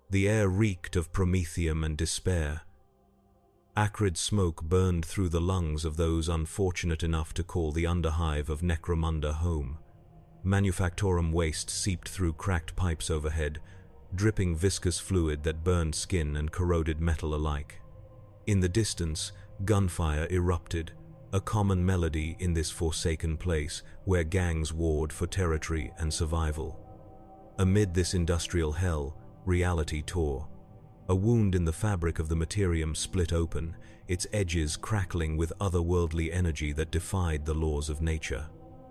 The air reeked of promethium and despair. Acrid smoke burned through the lungs of those unfortunate enough to call the underhive of Necromunda home. Manufactorum waste seeped through cracked pipes overhead, dripping viscous fluid that burned skin and corroded metal alike. In the distance, gunfire erupted, a common melody in this forsaken place where gangs warred for territory and survival. Amid this industrial hell, reality tore. A wound in the fabric of the materium split open, its edges crackling with otherworldly energy that defied the laws of nature.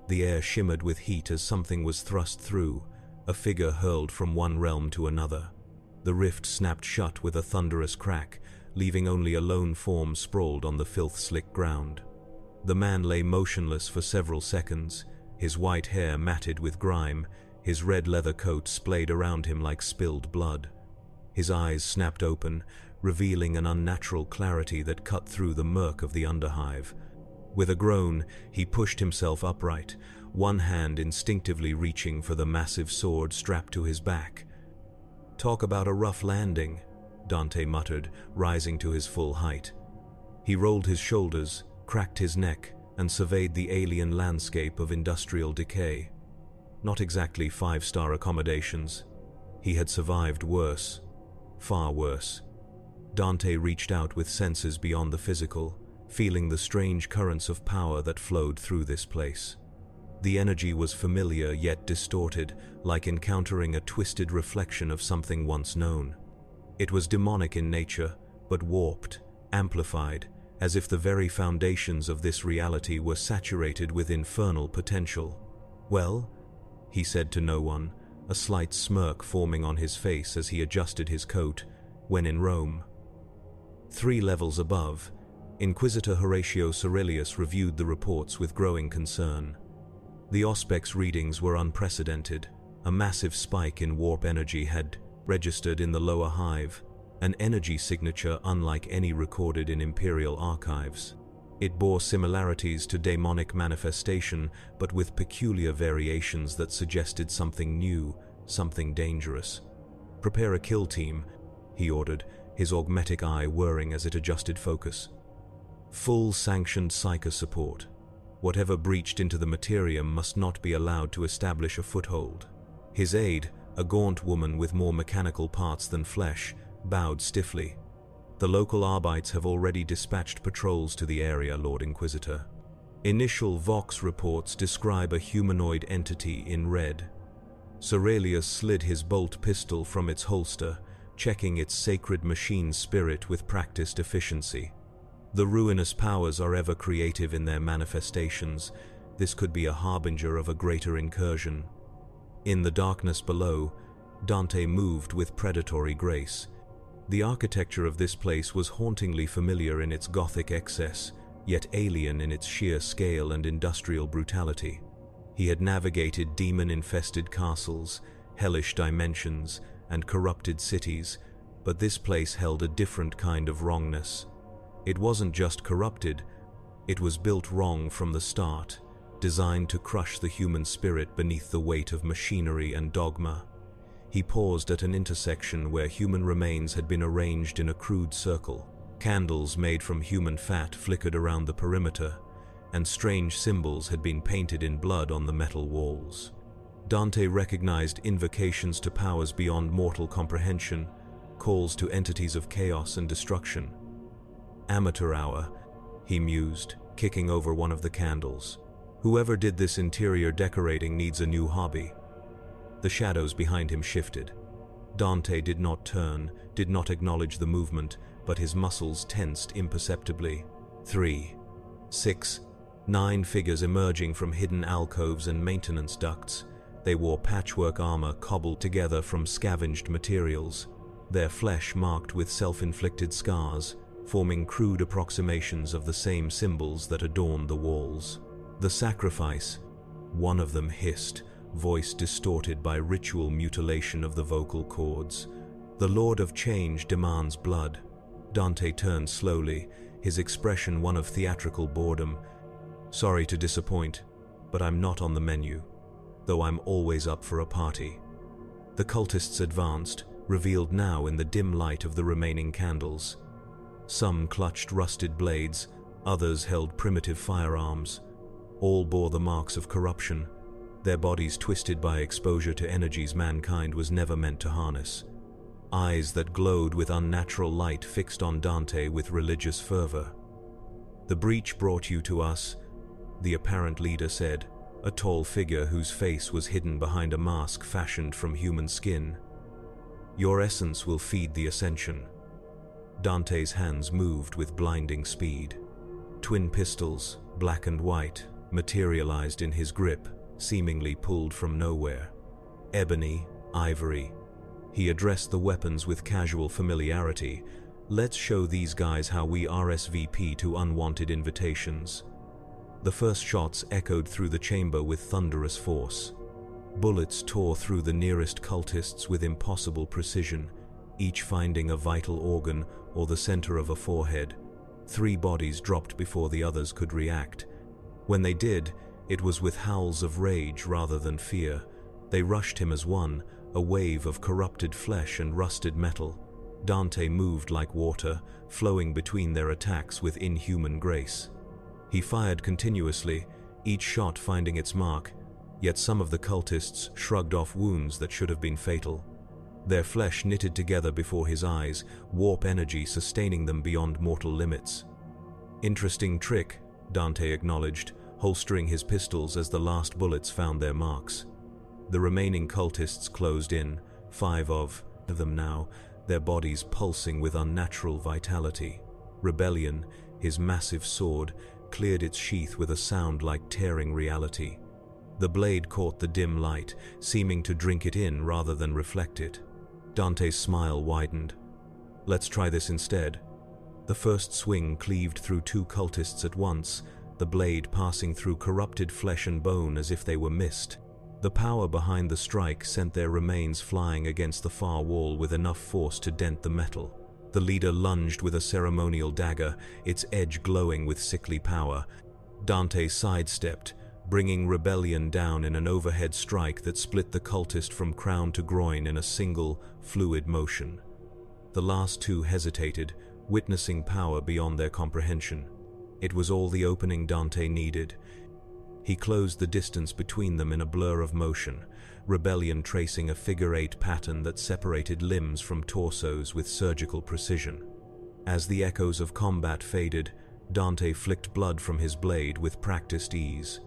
The air shimmered with heat as something was thrust through, a figure hurled from one realm to another. The rift snapped shut with a thunderous crack, leaving only a lone form sprawled on the filth-slick ground. The man lay motionless for several seconds, his white hair matted with grime, his red leather coat splayed around him like spilled blood. His eyes snapped open, revealing an unnatural clarity that cut through the murk of the underhive. With a groan, he pushed himself upright, one hand instinctively reaching for the massive sword strapped to his back. "Talk about a rough landing," Dante muttered, rising to his full height. He rolled his shoulders, cracked his neck, and surveyed the alien landscape of industrial decay. Not exactly five-star accommodations. He had survived worse. Far worse. Dante reached out with senses beyond the physical, feeling the strange currents of power that flowed through this place. The energy was familiar yet distorted, like encountering a twisted reflection of something once known. It was demonic in nature, but warped, amplified, as if the very foundations of this reality were saturated with infernal potential. "Well?" he said to no one, a slight smirk forming on his face as he adjusted his coat. "When in Rome." 3 levels above, Inquisitor Horatio Cerelius reviewed the reports with growing concern. The Auspex readings were unprecedented. A massive spike in warp energy had registered in the lower hive, an energy signature unlike any recorded in Imperial archives. It bore similarities to demonic manifestation, but with peculiar variations that suggested something new, something dangerous. "Prepare a kill team," he ordered, his augmetic eye whirring as it adjusted focus. "Full sanctioned psycho support. Whatever breached into the materium must not be allowed to establish a foothold." His aide, a gaunt woman with more mechanical parts than flesh, bowed stiffly. "The local Arbites have already dispatched patrols to the area, Lord Inquisitor. Initial Vox reports describe a humanoid entity in red." Cerelius slid his bolt pistol from its holster, checking its sacred machine spirit with practiced efficiency. The ruinous powers are ever creative in their manifestations. This could be a harbinger of a greater incursion. In the darkness below, Dante moved with predatory grace. The architecture of this place was hauntingly familiar in its Gothic excess, yet alien in its sheer scale and industrial brutality. He had navigated demon-infested castles, hellish dimensions, and corrupted cities, but this place held a different kind of wrongness. It wasn't just corrupted, it was built wrong from the start, designed to crush the human spirit beneath the weight of machinery and dogma. He paused at an intersection where human remains had been arranged in a crude circle. Candles made from human fat flickered around the perimeter, and strange symbols had been painted in blood on the metal walls. Dante recognized invocations to powers beyond mortal comprehension, calls to entities of chaos and destruction. "Amateur hour," he mused, kicking over one of the candles. "Whoever did this interior decorating needs a new hobby." The shadows behind him shifted. Dante did not turn, did not acknowledge the movement, but his muscles tensed imperceptibly. 3, 6, 9 figures emerging from hidden alcoves and maintenance ducts. They wore patchwork armor cobbled together from scavenged materials, their flesh marked with self-inflicted scars, forming crude approximations of the same symbols that adorned the walls. "The sacrifice," one of them hissed, voice distorted by ritual mutilation of the vocal cords. "The Lord of Change demands blood." Dante turned slowly, his expression one of theatrical boredom. "Sorry to disappoint, but I'm not on the menu, though I'm always up for a party." The cultists advanced, revealed now in the dim light of the remaining candles. Some clutched rusted blades, others held primitive firearms. All bore the marks of corruption, their bodies twisted by exposure to energies mankind was never meant to harness. Eyes that glowed with unnatural light fixed on Dante with religious fervor. "The breach brought you to us," the apparent leader said, a tall figure whose face was hidden behind a mask fashioned from human skin. "Your essence will feed the ascension." Dante's hands moved with blinding speed. Twin pistols, black and white, materialized in his grip, seemingly pulled from nowhere. Ebony, ivory. He addressed the weapons with casual familiarity. "Let's show these guys how we RSVP to unwanted invitations." The first shots echoed through the chamber with thunderous force. Bullets tore through the nearest cultists with impossible precision, each finding a vital organ or the center of a forehead. 3 bodies dropped before the others could react. When they did, it was with howls of rage rather than fear. They rushed him as one, a wave of corrupted flesh and rusted metal. Dante moved like water, flowing between their attacks with inhuman grace. He fired continuously, each shot finding its mark, yet some of the cultists shrugged off wounds that should have been fatal. Their flesh knitted together before his eyes, warp energy sustaining them beyond mortal limits. "Interesting trick," Dante acknowledged, holstering his pistols as the last bullets found their marks. The remaining cultists closed in, 5 of them now, their bodies pulsing with unnatural vitality. Rebellion, his massive sword, cleared its sheath with a sound like tearing reality. The blade caught the dim light, seeming to drink it in rather than reflect it. Dante's smile widened. "Let's try this instead." The first swing cleaved through 2 cultists at once, the blade passing through corrupted flesh and bone as if they were mist. The power behind the strike sent their remains flying against the far wall with enough force to dent the metal. The leader lunged with a ceremonial dagger, its edge glowing with sickly power. Dante sidestepped, bringing Rebellion down in an overhead strike that split the cultist from crown to groin in a single, fluid motion. The last 2 hesitated, witnessing power beyond their comprehension. It was all the opening Dante needed. He closed the distance between them in a blur of motion, Rebellion tracing a figure-8 pattern that separated limbs from torsos with surgical precision. As the echoes of combat faded, Dante flicked blood from his blade with practiced ease.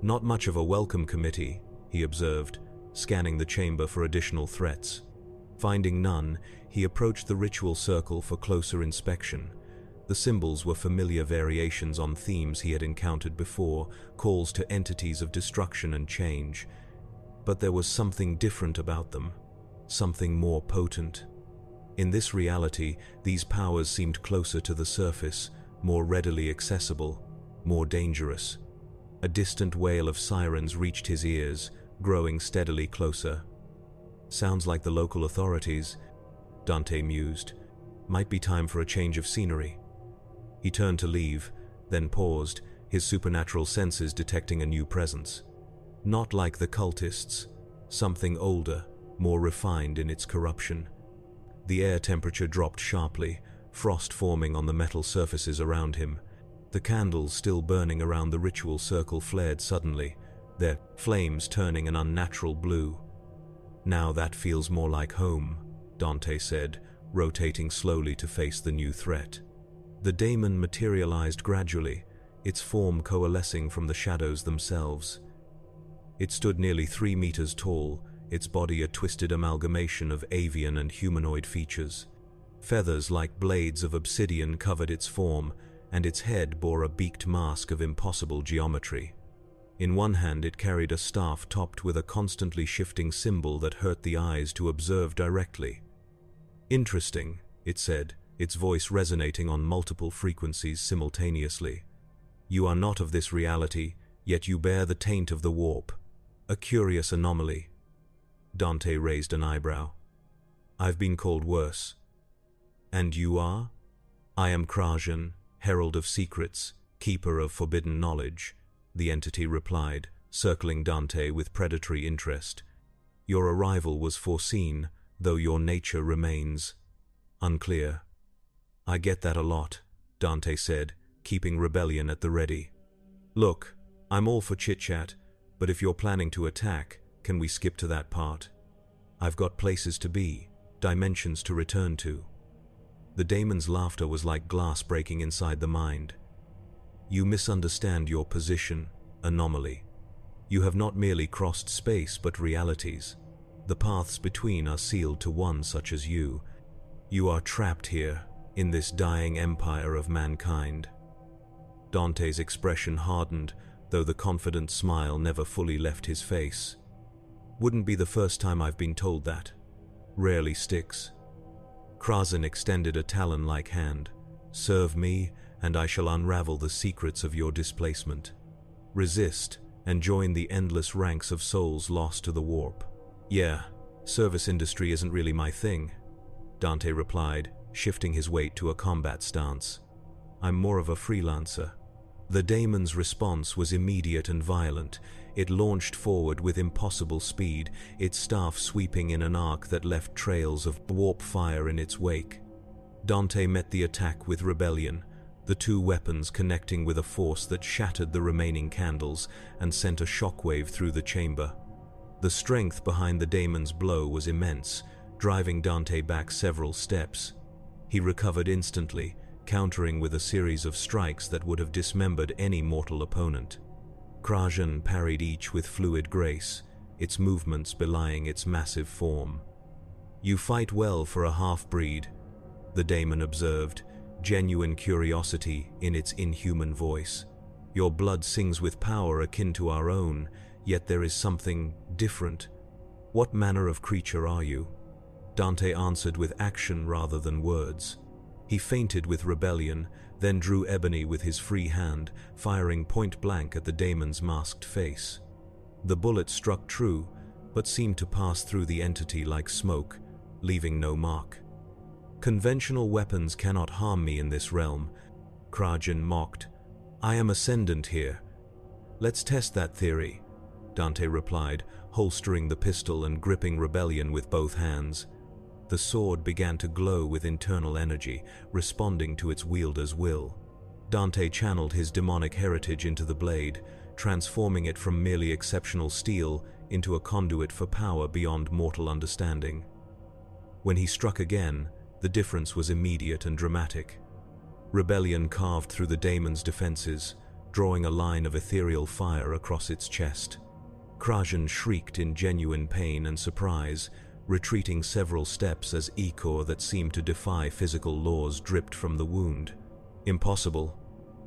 "Not much of a welcome committee," he observed, scanning the chamber for additional threats. Finding none, he approached the ritual circle for closer inspection. The symbols were familiar variations on themes he had encountered before, calls to entities of destruction and change. But there was something different about them, something more potent. In this reality, these powers seemed closer to the surface, more readily accessible, more dangerous. A distant wail of sirens reached his ears, growing steadily closer. "Sounds like the local authorities," Dante mused. "Might be time for a change of scenery." He turned to leave, then paused, his supernatural senses detecting a new presence. Not like the cultists, something older, more refined in its corruption. The air temperature dropped sharply, frost forming on the metal surfaces around him. The candles still burning around the ritual circle flared suddenly, their flames turning an unnatural blue. "Now that feels more like home," Dante said, rotating slowly to face the new threat. The daemon materialized gradually, its form coalescing from the shadows themselves. It stood nearly 3 meters tall, its body a twisted amalgamation of avian and humanoid features. Feathers like blades of obsidian covered its form, and its head bore a beaked mask of impossible geometry. In one hand it carried a staff topped with a constantly shifting symbol that hurt the eyes to observe directly. "Interesting," it said, its voice resonating on multiple frequencies simultaneously. "You are not of this reality, yet you bear the taint of the warp. A curious anomaly." Dante raised an eyebrow. "I've been called worse." "And you are?" "I am Krajan, Herald of Secrets, Keeper of Forbidden Knowledge," the entity replied, circling Dante with predatory interest. "Your arrival was foreseen, though your nature remains unclear. I get that a lot, Dante said, keeping rebellion at the ready. Look, I'm all for chit-chat, but if you're planning to attack, can we skip to that part? I've got places to be, dimensions to return to. The Daemon's laughter was like glass breaking inside the mind. You misunderstand your position, anomaly. You have not merely crossed space but realities. The paths between are sealed to one such as you. You are trapped here, in this dying empire of mankind. Dante's expression hardened, though the confident smile never fully left his face. Wouldn't be the first time I've been told that. Rarely sticks. Krasin extended a talon-like hand. Serve me, and I shall unravel the secrets of your displacement. Resist, and join the endless ranks of souls lost to the warp. Yeah, service industry isn't really my thing, Dante replied, shifting his weight to a combat stance. I'm more of a freelancer. The Daemon's response was immediate and violent. It launched forward with impossible speed, its staff sweeping in an arc that left trails of warp fire in its wake. Dante met the attack with rebellion, the two weapons connecting with a force that shattered the remaining candles and sent a shockwave through the chamber. The strength behind the Daemon's blow was immense, driving Dante back several steps. He recovered instantly, countering with a series of strikes that would have dismembered any mortal opponent. Krasin parried each with fluid grace, its movements belying its massive form. You fight well for a half-breed, the Daemon observed, genuine curiosity in its inhuman voice. Your blood sings with power akin to our own, yet there is something different. What manner of creature are you? Dante answered with action rather than words. He feinted with rebellion, then drew ebony with his free hand, firing point-blank at the Daemon's masked face. The bullet struck true, but seemed to pass through the entity like smoke, leaving no mark. Conventional weapons cannot harm me in this realm, Krasin mocked. I am ascendant here. Let's test that theory, Dante replied, holstering the pistol and gripping rebellion with both hands. The sword began to glow with internal energy, responding to its wielder's will. Dante channeled his demonic heritage into the blade, transforming it from merely exceptional steel into a conduit for power beyond mortal understanding. When he struck again, the difference was immediate and dramatic. Rebellion carved through the Daemon's defenses, drawing a line of ethereal fire across its chest. Krasin shrieked in genuine pain and surprise, retreating several steps as ichor that seemed to defy physical laws dripped from the wound. Impossible.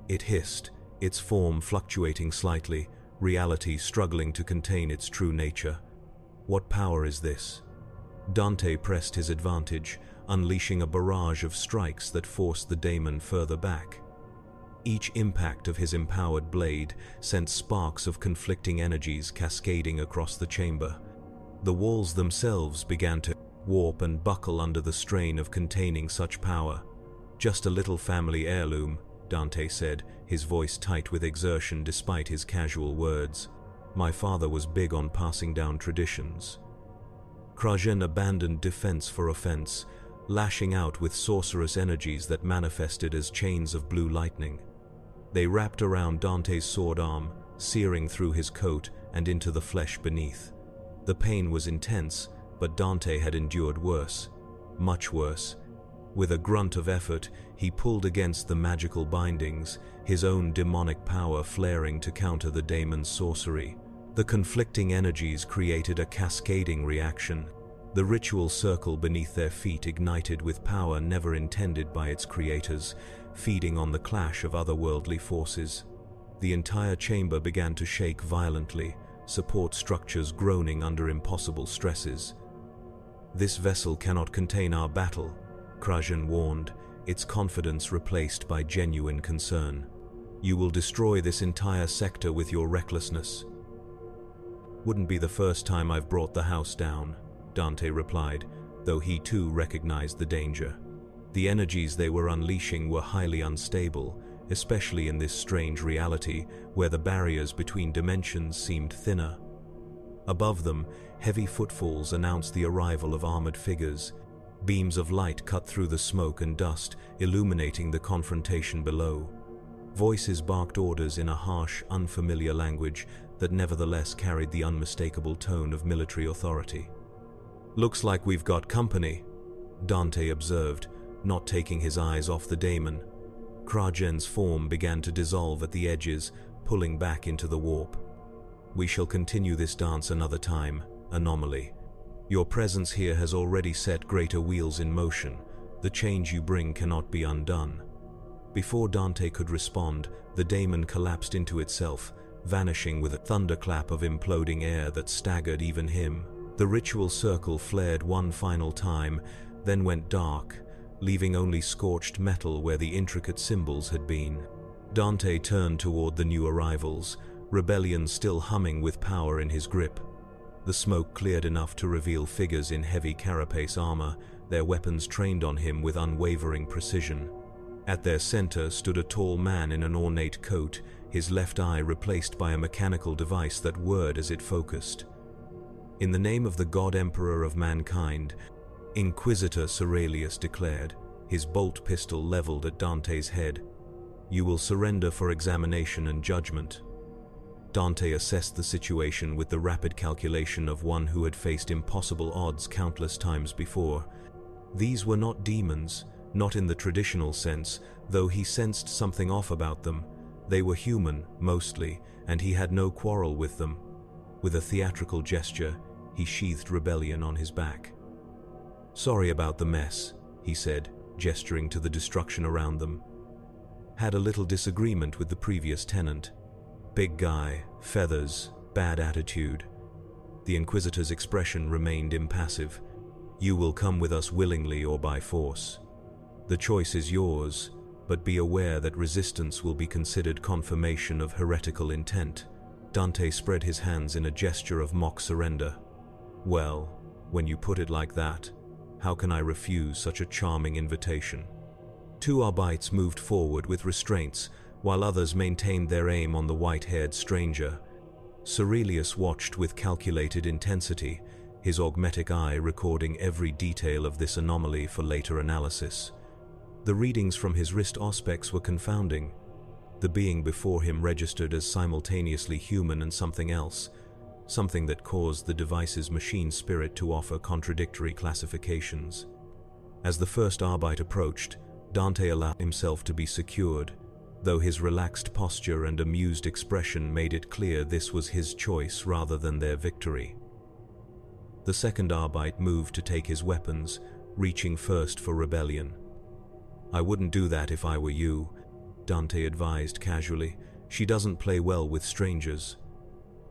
It hissed, its form fluctuating slightly, reality struggling to contain its true nature. What power is this? Dante pressed his advantage, unleashing a barrage of strikes that forced the Daemon further back. Each impact of his empowered blade sent sparks of conflicting energies cascading across the chamber. The walls themselves began to warp and buckle under the strain of containing such power. Just a little family heirloom, Dante said, his voice tight with exertion despite his casual words. My father was big on passing down traditions. Krasin abandoned defense for offense, lashing out with sorcerous energies that manifested as chains of blue lightning. They wrapped around Dante's sword arm, searing through his coat and into the flesh beneath. The pain was intense, but Dante had endured worse, much worse. With a grunt of effort, he pulled against the magical bindings, his own demonic power flaring to counter the Daemon's sorcery. The conflicting energies created a cascading reaction. The ritual circle beneath their feet ignited with power never intended by its creators, feeding on the clash of otherworldly forces. The entire chamber began to shake violently, support structures groaning under impossible stresses. This vessel cannot contain our battle, Krasin warned, its confidence replaced by genuine concern. You will destroy this entire sector with your recklessness. Wouldn't be the first time I've brought the house down, Dante replied, though he too recognized the danger. The energies they were unleashing were highly unstable, especially in this strange reality where the barriers between dimensions seemed thinner. Above them, heavy footfalls announced the arrival of armored figures. Beams of light cut through the smoke and dust, illuminating the confrontation below. Voices barked orders in a harsh, unfamiliar language that nevertheless carried the unmistakable tone of military authority. "Looks like we've got company," Dante observed, not taking his eyes off the daemon. Kragen's form began to dissolve at the edges, pulling back into the warp. "We shall continue this dance another time, Anomaly. Your presence here has already set greater wheels in motion. The change you bring cannot be undone." Before Dante could respond, the daemon collapsed into itself, vanishing with a thunderclap of imploding air that staggered even him. The ritual circle flared one final time, then went dark, leaving only scorched metal where the intricate symbols had been. Dante turned toward the new arrivals, rebellion still humming with power in his grip. The smoke cleared enough to reveal figures in heavy carapace armor, their weapons trained on him with unwavering precision. At their center stood a tall man in an ornate coat, his left eye replaced by a mechanical device that whirred as it focused. "In the name of the God Emperor of mankind," Inquisitor Ceralius declared, his bolt pistol leveled at Dante's head, "you will surrender for examination and judgment." Dante assessed the situation with the rapid calculation of one who had faced impossible odds countless times before. These were not demons, not in the traditional sense, though he sensed something off about them. They were human, mostly, and he had no quarrel with them. With a theatrical gesture, he sheathed rebellion on his back. "Sorry about the mess," he said, gesturing to the destruction around them. "Had a little disagreement with the previous tenant. Big guy, feathers, bad attitude." The Inquisitor's expression remained impassive. "You will come with us willingly or by force. The choice is yours, but be aware that resistance will be considered confirmation of heretical intent." Dante spread his hands in a gesture of mock surrender. "Well, when you put it like that, how can I refuse such a charming invitation?" Two Arbites moved forward with restraints, while others maintained their aim on the white-haired stranger. Ceralius watched with calculated intensity, his augmetic eye recording every detail of this anomaly for later analysis. The readings from his wrist auspex were confounding. The being before him registered as simultaneously human and something else, something that caused the device's machine spirit to offer contradictory classifications. As the first Arbite approached, Dante allowed himself to be secured, though his relaxed posture and amused expression made it clear this was his choice rather than their victory. The second Arbite moved to take his weapons, reaching first for rebellion. "I wouldn't do that if I were you," Dante advised casually. "She doesn't play well with strangers."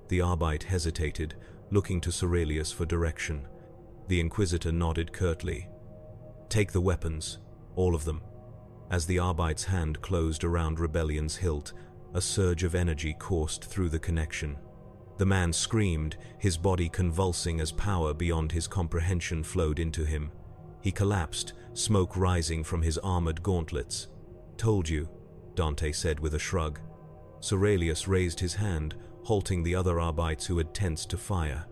The Arbite hesitated, looking to Ceralius for direction. The Inquisitor nodded curtly. "Take the weapons, all of them." As the Arbite's hand closed around Rebellion's hilt, a surge of energy coursed through the connection. The man screamed, his body convulsing as power beyond his comprehension flowed into him. He collapsed, smoke rising from his armored gauntlets. "Told you," Dante said with a shrug. Ceralius raised his hand, halting the other Arbites who had tensed to fire.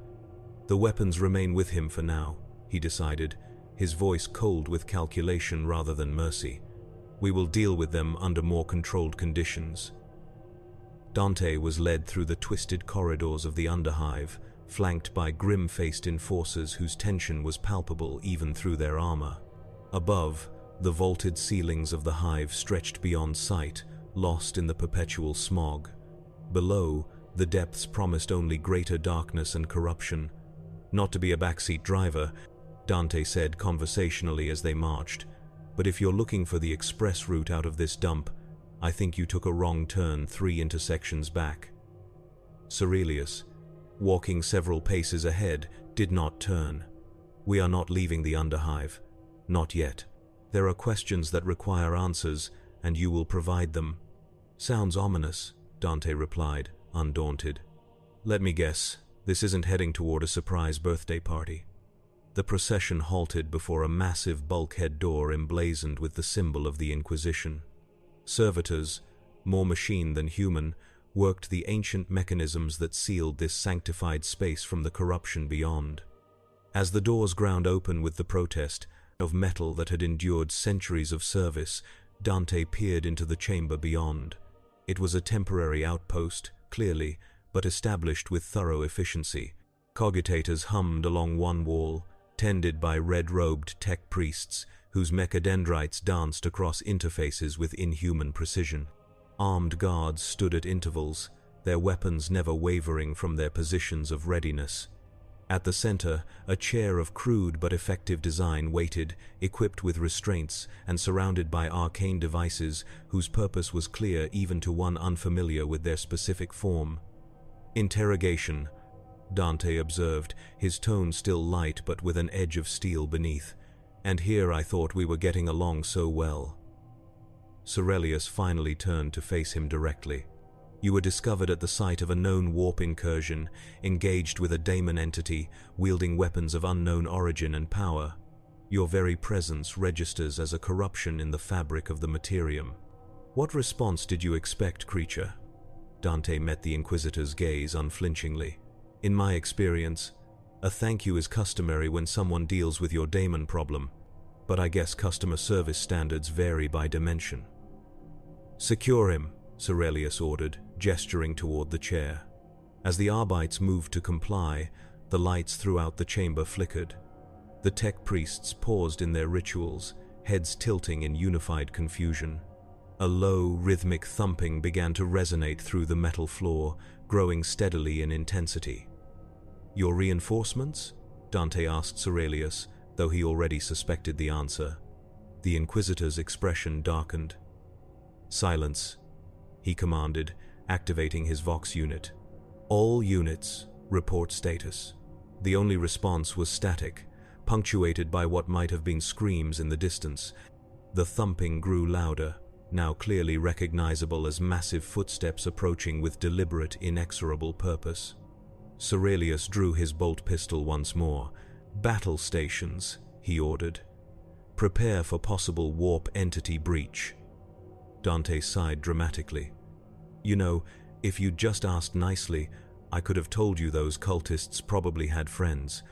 "The weapons remain with him for now," he decided, his voice cold with calculation rather than mercy. "We will deal with them under more controlled conditions." Dante was led through the twisted corridors of the Underhive, flanked by grim-faced enforcers whose tension was palpable even through their armor. Above, the vaulted ceilings of the hive stretched beyond sight, lost in the perpetual smog. Below, the depths promised only greater darkness and corruption. "Not to be a backseat driver," Dante said conversationally as they marched, "but if you're looking for the express route out of this dump, I think you took a wrong turn 3 intersections back." Ceralius, walking several paces ahead, did not turn. "We are not leaving the Underhive. Not yet. There are questions that require answers, and you will provide them." "Sounds ominous," Dante replied, undaunted. "Let me guess, this isn't heading toward a surprise birthday party." The procession halted before a massive bulkhead door emblazoned with the symbol of the Inquisition. Servitors, more machine than human, worked the ancient mechanisms that sealed this sanctified space from the corruption beyond. As the doors ground open with the protest of metal that had endured centuries of service, Dante peered into the chamber beyond. It was a temporary outpost, clearly, but established with thorough efficiency. Cogitators hummed along one wall, tended by red-robed tech priests whose mechadendrites danced across interfaces with inhuman precision. Armed guards stood at intervals, their weapons never wavering from their positions of readiness. At the center, a chair of crude but effective design waited, equipped with restraints and surrounded by arcane devices whose purpose was clear even to one unfamiliar with their specific form. "Interrogation," Dante observed, his tone still light but with an edge of steel beneath. "And here I thought we were getting along so well." Cerelius finally turned to face him directly. "You were discovered at the site of a known warp incursion, engaged with a daemon entity, wielding weapons of unknown origin and power. Your very presence registers as a corruption in the fabric of the materium. What response did you expect, creature?" Dante met the Inquisitor's gaze unflinchingly. "In my experience, a thank you is customary when someone deals with your daemon problem, but I guess customer service standards vary by dimension." "Secure him," Cerelius ordered, gesturing toward the chair. As the Arbites moved to comply, the lights throughout the chamber flickered. The tech priests paused in their rituals, heads tilting in unified confusion. A low, rhythmic thumping began to resonate through the metal floor, growing steadily in intensity. "Your reinforcements?" Dante asked Cerelius, though he already suspected the answer. The Inquisitor's expression darkened. "Silence," he commanded, activating his Vox unit. "All units, report status." The only response was static, punctuated by what might have been screams in the distance. The thumping grew louder, now clearly recognizable as massive footsteps approaching with deliberate, inexorable purpose. Cerelius drew his bolt pistol once more. "Battle stations," he ordered. "Prepare for possible warp entity breach." Dante sighed dramatically. "You know, if you'd just asked nicely, I could have told you those cultists probably had friends.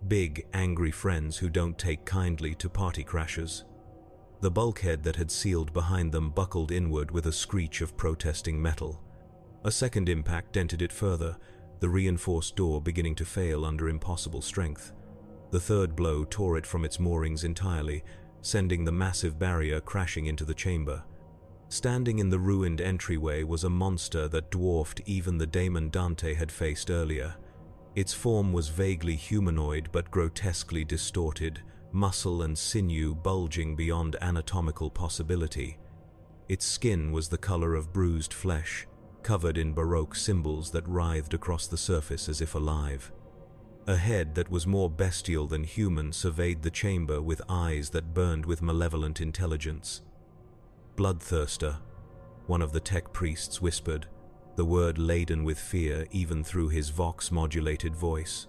Big, angry friends who don't take kindly to party crashers." The bulkhead that had sealed behind them buckled inward with a screech of protesting metal. A second impact dented it further, the reinforced door beginning to fail under impossible strength. The third blow tore it from its moorings entirely, sending the massive barrier crashing into the chamber. Standing in the ruined entryway was a monster that dwarfed even the daemon Dante had faced earlier. Its form was vaguely humanoid but grotesquely distorted, muscle and sinew bulging beyond anatomical possibility. Its skin was the color of bruised flesh, covered in Baroque symbols that writhed across the surface as if alive. A head that was more bestial than human surveyed the chamber with eyes that burned with malevolent intelligence. "Bloodthirster," one of the tech priests whispered, the word laden with fear even through his Vox-modulated voice.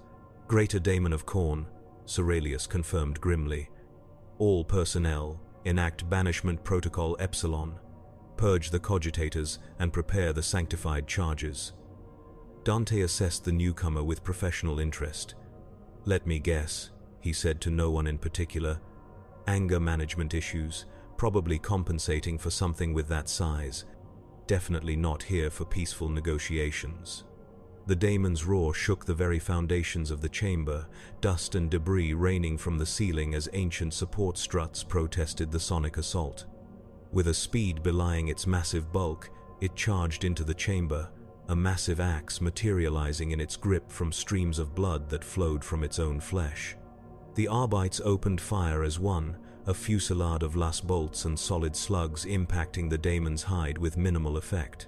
"Greater Daemon of Khorne," Cerelius confirmed grimly. "All personnel, enact Banishment Protocol Epsilon. Purge the cogitators and prepare the sanctified charges." Dante assessed the newcomer with professional interest. "Let me guess," he said to no one in particular. "Anger management issues, probably compensating for something with that size. Definitely not here for peaceful negotiations." The daemon's roar shook the very foundations of the chamber, dust and debris raining from the ceiling as ancient support struts protested the sonic assault. With a speed belying its massive bulk, it charged into the chamber, a massive axe materializing in its grip from streams of blood that flowed from its own flesh. The Arbites opened fire as one, a fusillade of las bolts and solid slugs impacting the daemon's hide with minimal effect.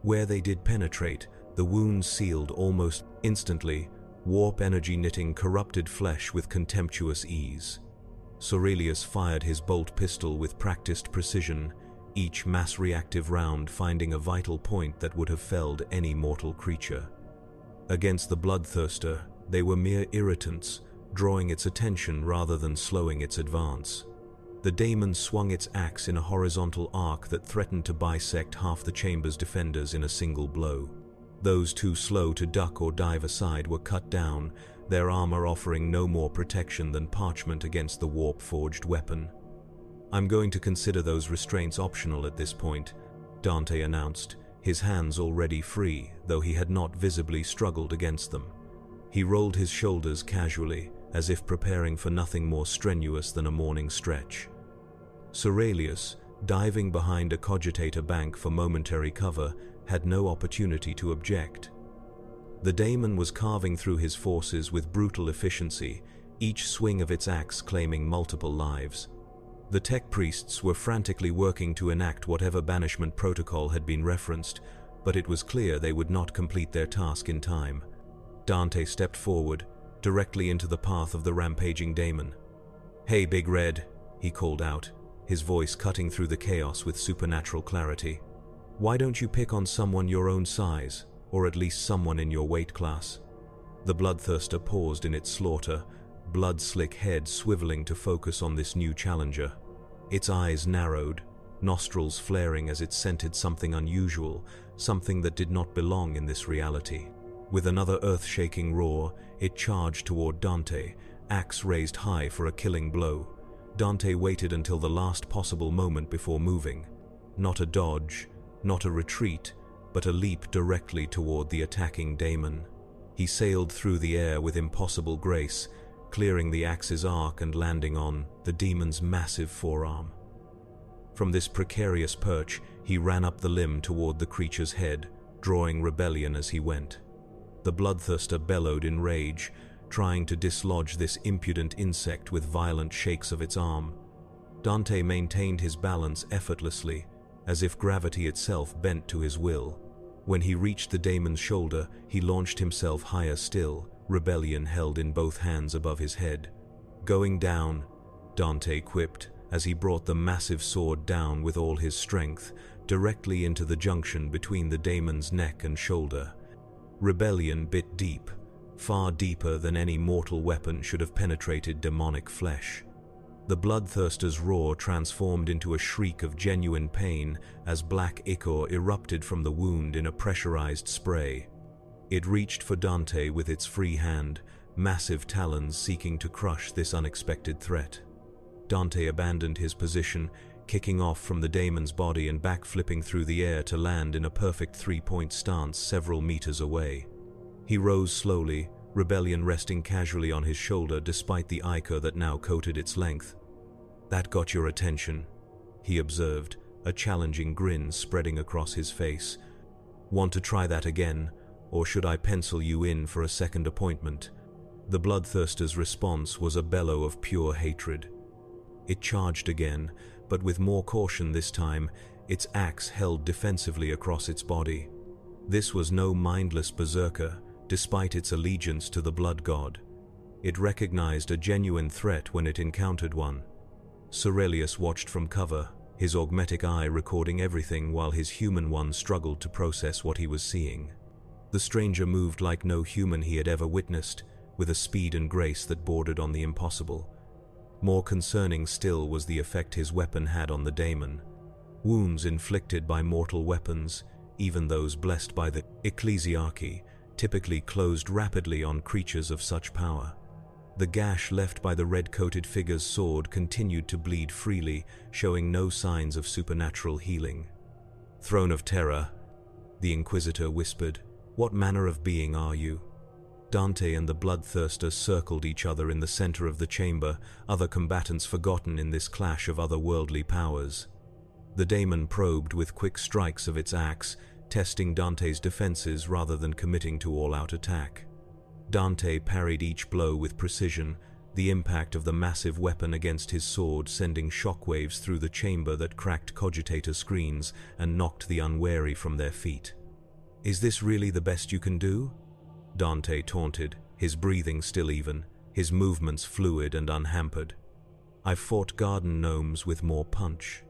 Where they did penetrate, the wounds sealed almost instantly, warp energy knitting corrupted flesh with contemptuous ease. Cerelius fired his bolt pistol with practiced precision, each mass-reactive round finding a vital point that would have felled any mortal creature. Against the Bloodthirster, they were mere irritants, drawing its attention rather than slowing its advance. The Daemon swung its axe in a horizontal arc that threatened to bisect half the chamber's defenders in a single blow. Those too slow to duck or dive aside were cut down, their armor offering no more protection than parchment against the warp-forged weapon. "I'm going to consider those restraints optional at this point," Dante announced, his hands already free, though he had not visibly struggled against them. He rolled his shoulders casually, as if preparing for nothing more strenuous than a morning stretch. Ceralius, diving behind a cogitator bank for momentary cover, had no opportunity to object. The Daemon was carving through his forces with brutal efficiency, each swing of its axe claiming multiple lives. The tech priests were frantically working to enact whatever banishment protocol had been referenced, but it was clear they would not complete their task in time. Dante stepped forward, directly into the path of the rampaging Daemon. "Hey, Big Red," he called out, his voice cutting through the chaos with supernatural clarity. "Why don't you pick on someone your own size, or at least someone in your weight class?" The bloodthirster paused in its slaughter, blood-slick head swiveling to focus on this new challenger. Its eyes narrowed, nostrils flaring as it scented something unusual, something that did not belong in this reality. With another earth-shaking roar, it charged toward Dante, axe raised high for a killing blow. Dante waited until the last possible moment before moving. Not a dodge, not a retreat, but a leap directly toward the attacking Daemon. He sailed through the air with impossible grace, clearing the axe's arc and landing on the demon's massive forearm. From this precarious perch, he ran up the limb toward the creature's head, drawing rebellion as he went. The bloodthirster bellowed in rage, trying to dislodge this impudent insect with violent shakes of its arm. Dante maintained his balance effortlessly, as if gravity itself bent to his will. When he reached the Daemon's shoulder, he launched himself higher still, rebellion held in both hands above his head. "Going down," Dante quipped, as he brought the massive sword down with all his strength, directly into the junction between the Daemon's neck and shoulder. Rebellion bit deep, far deeper than any mortal weapon should have penetrated demonic flesh. The bloodthirster's roar transformed into a shriek of genuine pain as black ichor erupted from the wound in a pressurized spray. It reached for Dante with its free hand, massive talons seeking to crush this unexpected threat. Dante abandoned his position, kicking off from the Daemon's body and backflipping through the air to land in a perfect three-point stance several meters away. He rose slowly, rebellion resting casually on his shoulder despite the ichor that now coated its length. "That got your attention," he observed, a challenging grin spreading across his face. "Want to try that again, or should I pencil you in for a second appointment?" The bloodthirster's response was a bellow of pure hatred. It charged again, but with more caution this time, its axe held defensively across its body. This was no mindless berserker, despite its allegiance to the blood god. It recognized a genuine threat when it encountered one. Ceralius watched from cover, his augmetic eye recording everything while his human one struggled to process what he was seeing. The stranger moved like no human he had ever witnessed, with a speed and grace that bordered on the impossible. More concerning still was the effect his weapon had on the Daemon. Wounds inflicted by mortal weapons, even those blessed by the ecclesiarchy, typically closed rapidly on creatures of such power. The gash left by the red-coated figure's sword continued to bleed freely, showing no signs of supernatural healing. "Throne of Terror," the Inquisitor whispered, "what manner of being are you?" Dante and the bloodthirster circled each other in the center of the chamber, other combatants forgotten in this clash of otherworldly powers. The Daemon probed with quick strikes of its axe, testing Dante's defenses rather than committing to all-out attack. Dante parried each blow with precision, the impact of the massive weapon against his sword sending shockwaves through the chamber that cracked cogitator screens and knocked the unwary from their feet. "Is this really the best you can do?" Dante taunted, his breathing still even, his movements fluid and unhampered. "I've fought garden gnomes with more punch."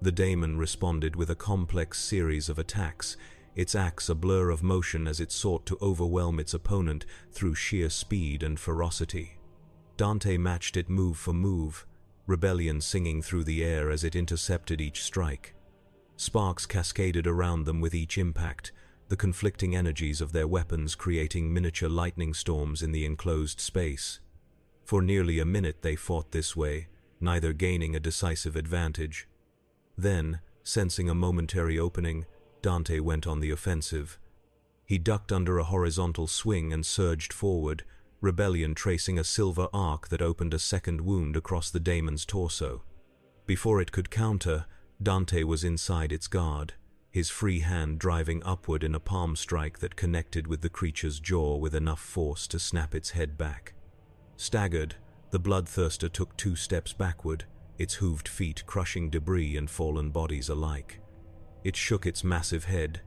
The Daemon responded with a complex series of attacks, its axe a blur of motion as it sought to overwhelm its opponent through sheer speed and ferocity. Dante matched it move for move, rebellion singing through the air as it intercepted each strike. Sparks cascaded around them with each impact, the conflicting energies of their weapons creating miniature lightning storms in the enclosed space. For nearly a minute they fought this way, neither gaining a decisive advantage. Then, sensing a momentary opening, Dante went on the offensive. He ducked under a horizontal swing and surged forward, rebellion tracing a silver arc that opened a second wound across the Daemon's torso. Before it could counter, Dante was inside its guard, his free hand driving upward in a palm strike that connected with the creature's jaw with enough force to snap its head back. Staggered, the bloodthirster took 2 steps backward, its hooved feet crushing debris and fallen bodies alike. It shook its massive head,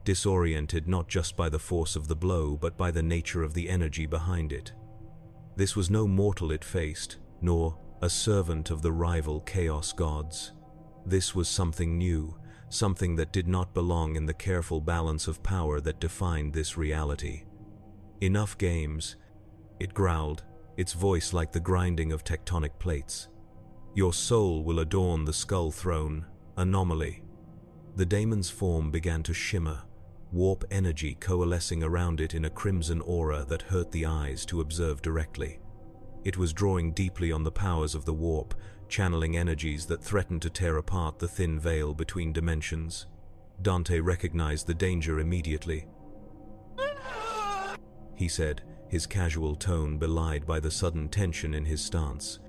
disoriented not just by the force of the blow but by the nature of the energy behind it. This was no mortal it faced, nor a servant of the rival chaos gods. This was something new, something that did not belong in the careful balance of power that defined this reality. "Enough games," it growled, its voice like the grinding of tectonic plates. "Your soul will adorn the skull throne, anomaly." The Daemon's form began to shimmer, warp energy coalescing around it in a crimson aura that hurt the eyes to observe directly. It was drawing deeply on the powers of the warp, channeling energies that threatened to tear apart the thin veil between dimensions. Dante recognized the danger immediately. He said, his casual tone belied by the sudden tension in his stance.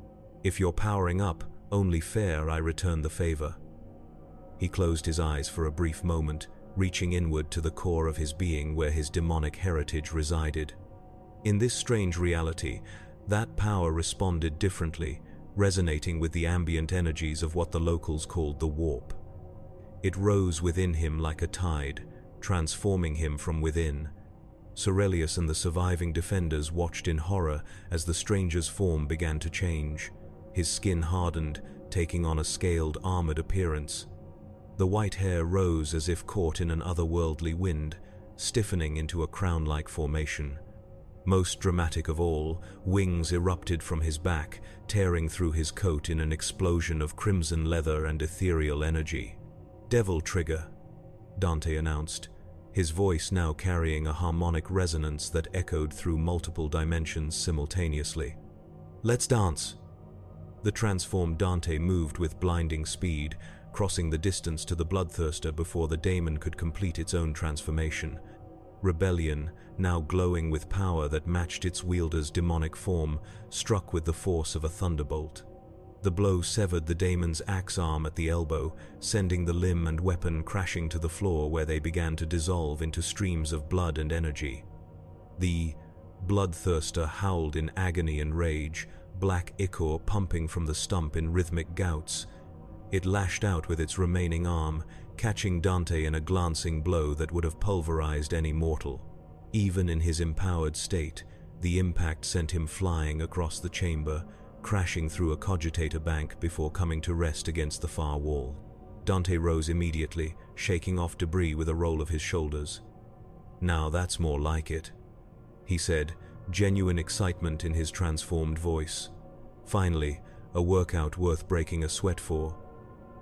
"If you're powering up, only fair I return the favor." He closed his eyes for a brief moment, reaching inward to the core of his being where his demonic heritage resided. In this strange reality, that power responded differently, resonating with the ambient energies of what the locals called the warp. It rose within him like a tide, transforming him from within. Cerelius and the surviving defenders watched in horror as the stranger's form began to change. His skin hardened, taking on a scaled, armored appearance. The white hair rose as if caught in an otherworldly wind, stiffening into a crown-like formation. Most dramatic of all, wings erupted from his back, tearing through his coat in an explosion of crimson leather and ethereal energy. "Devil Trigger," Dante announced, his voice now carrying a harmonic resonance that echoed through multiple dimensions simultaneously. "Let's dance." The transformed Dante moved with blinding speed, crossing the distance to the bloodthirster before the Daemon could complete its own transformation. Rebellion, now glowing with power that matched its wielder's demonic form, struck with the force of a thunderbolt. The blow severed the Daemon's axe arm at the elbow, sending the limb and weapon crashing to the floor where they began to dissolve into streams of blood and energy. The bloodthirster howled in agony and rage, black ichor pumping from the stump in rhythmic gouts. It lashed out with its remaining arm, catching Dante in a glancing blow that would have pulverized any mortal. Even in his empowered state, the impact sent him flying across the chamber, crashing through a cogitator bank before coming to rest against the far wall. Dante rose immediately, shaking off debris with a roll of his shoulders. "Now that's more like it," he said, genuine excitement in his transformed voice. Finally, a workout worth breaking a sweat for.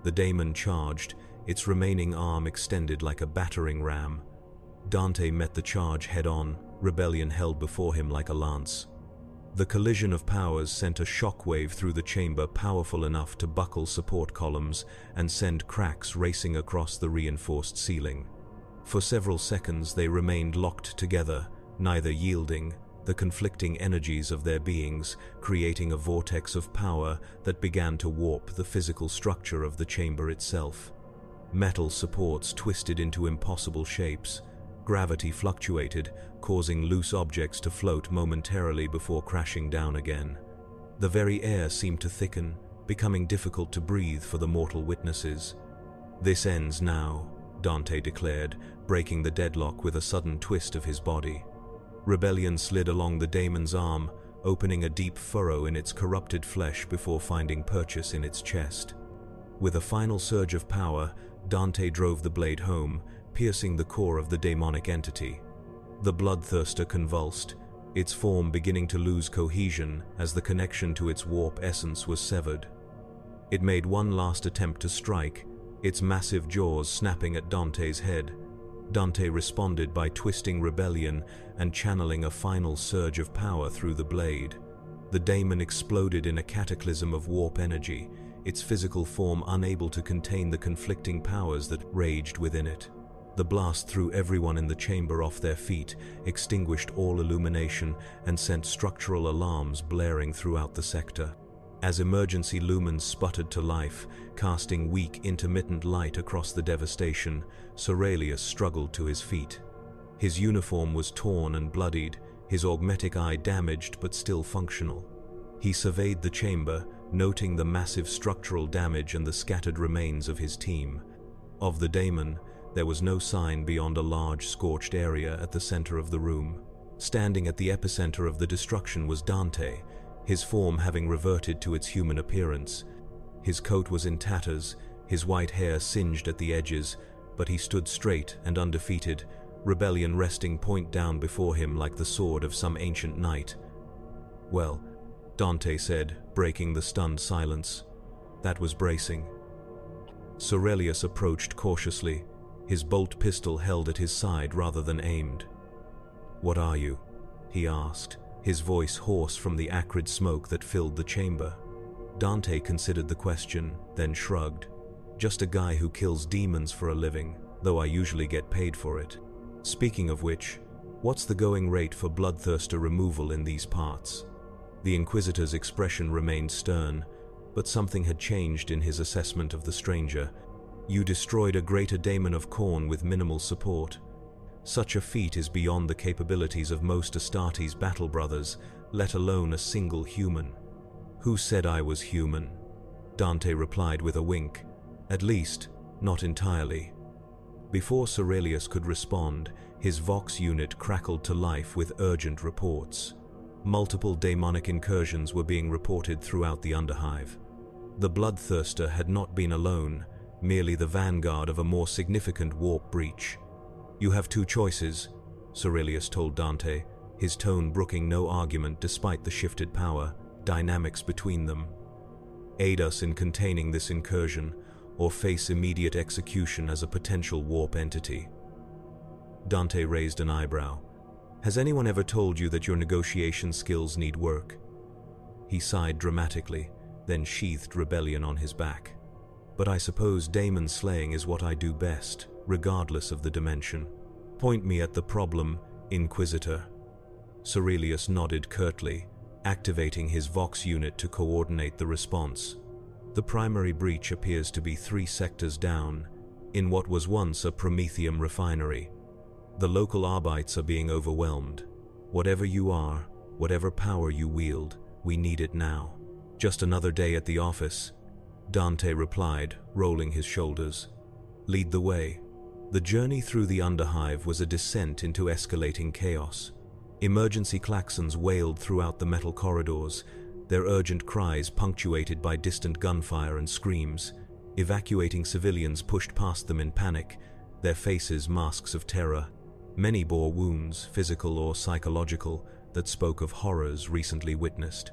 The Daemon charged, its remaining arm extended like a battering ram. Dante met the charge head-on, rebellion held before him like a lance. The collision of powers sent a shockwave through the chamber powerful enough to buckle support columns and send cracks racing across the reinforced ceiling. For several seconds they remained locked together, neither yielding, the conflicting energies of their beings creating a vortex of power that began to warp the physical structure of the chamber itself. Metal supports twisted into impossible shapes. Gravity fluctuated, causing loose objects to float momentarily before crashing down again. The very air seemed to thicken, becoming difficult to breathe for the mortal witnesses. "This ends now," Dante declared, breaking the deadlock with a sudden twist of his body. Rebellion slid along the Daemon's arm, opening a deep furrow in its corrupted flesh before finding purchase in its chest. With a final surge of power, Dante drove the blade home, piercing the core of the demonic entity. The bloodthirster convulsed, its form beginning to lose cohesion as the connection to its warp essence was severed. It made one last attempt to strike, its massive jaws snapping at Dante's head. Dante responded by twisting rebellion and channeling a final surge of power through the blade. The daemon exploded in a cataclysm of warp energy, its physical form unable to contain the conflicting powers that raged within it. The blast threw everyone in the chamber off their feet, extinguished all illumination, and sent structural alarms blaring throughout the sector. As emergency lumens sputtered to life, casting weak, intermittent light across the devastation, Aurelius struggled to his feet. His uniform was torn and bloodied, his augmetic eye damaged but still functional. He surveyed the chamber, noting the massive structural damage and the scattered remains of his team. Of the daemon, there was no sign beyond a large scorched area at the center of the room. Standing at the epicenter of the destruction was Dante, his form having reverted to its human appearance. His coat was in tatters, his white hair singed at the edges, but he stood straight and undefeated, rebellion resting point down before him like the sword of some ancient knight. "Well," Dante said, breaking the stunned silence. "That was bracing." Aurelius approached cautiously, his bolt pistol held at his side rather than aimed. "What are you?" he asked, his voice hoarse from the acrid smoke that filled the chamber. Dante considered the question, then shrugged. "Just a guy who kills demons for a living, though I usually get paid for it. Speaking of which, what's the going rate for bloodthirster removal in these parts?" The Inquisitor's expression remained stern, but something had changed in his assessment of the stranger. "You destroyed a greater daemon of Khorne with minimal support. Such a feat is beyond the capabilities of most Astartes' battle brothers, let alone a single human." "Who said I was human?" Dante replied with a wink. "At least, not entirely." Before Aurelius could respond, his Vox unit crackled to life with urgent reports. Multiple daemonic incursions were being reported throughout the Underhive. The Bloodthirster had not been alone, merely the vanguard of a more significant warp breach. "You have two choices," Aurelius told Dante, his tone brooking no argument despite the shifted power dynamics between them. "Aid us in containing this incursion, or face immediate execution as a potential warp entity." Dante raised an eyebrow. "Has anyone ever told you that your negotiation skills need work?" He sighed dramatically, then sheathed rebellion on his back. "But I suppose daemon slaying is what I do best, regardless of the dimension. Point me at the problem, Inquisitor." Aurelius nodded curtly, activating his Vox unit to coordinate the response. "The primary breach appears to be 3 sectors down, in what was once a Prometheum refinery. The local Arbites are being overwhelmed. Whatever you are, whatever power you wield, we need it now." "Just another day at the office," Dante replied, rolling his shoulders. "Lead the way." The journey through the Underhive was a descent into escalating chaos. Emergency klaxons wailed throughout the metal corridors, their urgent cries punctuated by distant gunfire and screams. Evacuating civilians pushed past them in panic, their faces masks of terror. Many bore wounds, physical or psychological, that spoke of horrors recently witnessed.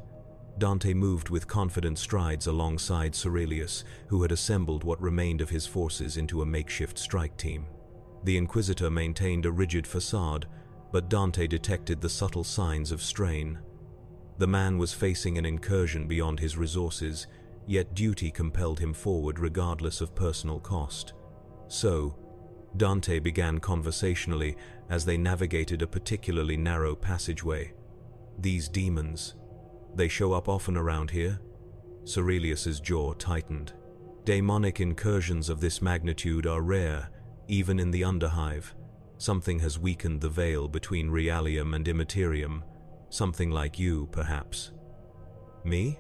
Dante moved with confident strides alongside Aurelius, who had assembled what remained of his forces into a makeshift strike team. The Inquisitor maintained a rigid facade, but Dante detected the subtle signs of strain. The man was facing an incursion beyond his resources, yet duty compelled him forward regardless of personal cost. "So," Dante began conversationally as they navigated a particularly narrow passageway, "these demons, they show up often around here?" Aurelius's jaw tightened. "Daemonic incursions of this magnitude are rare, even in the Underhive. Something has weakened the veil between Realium and Immaterium. Something like you, perhaps." "Me?"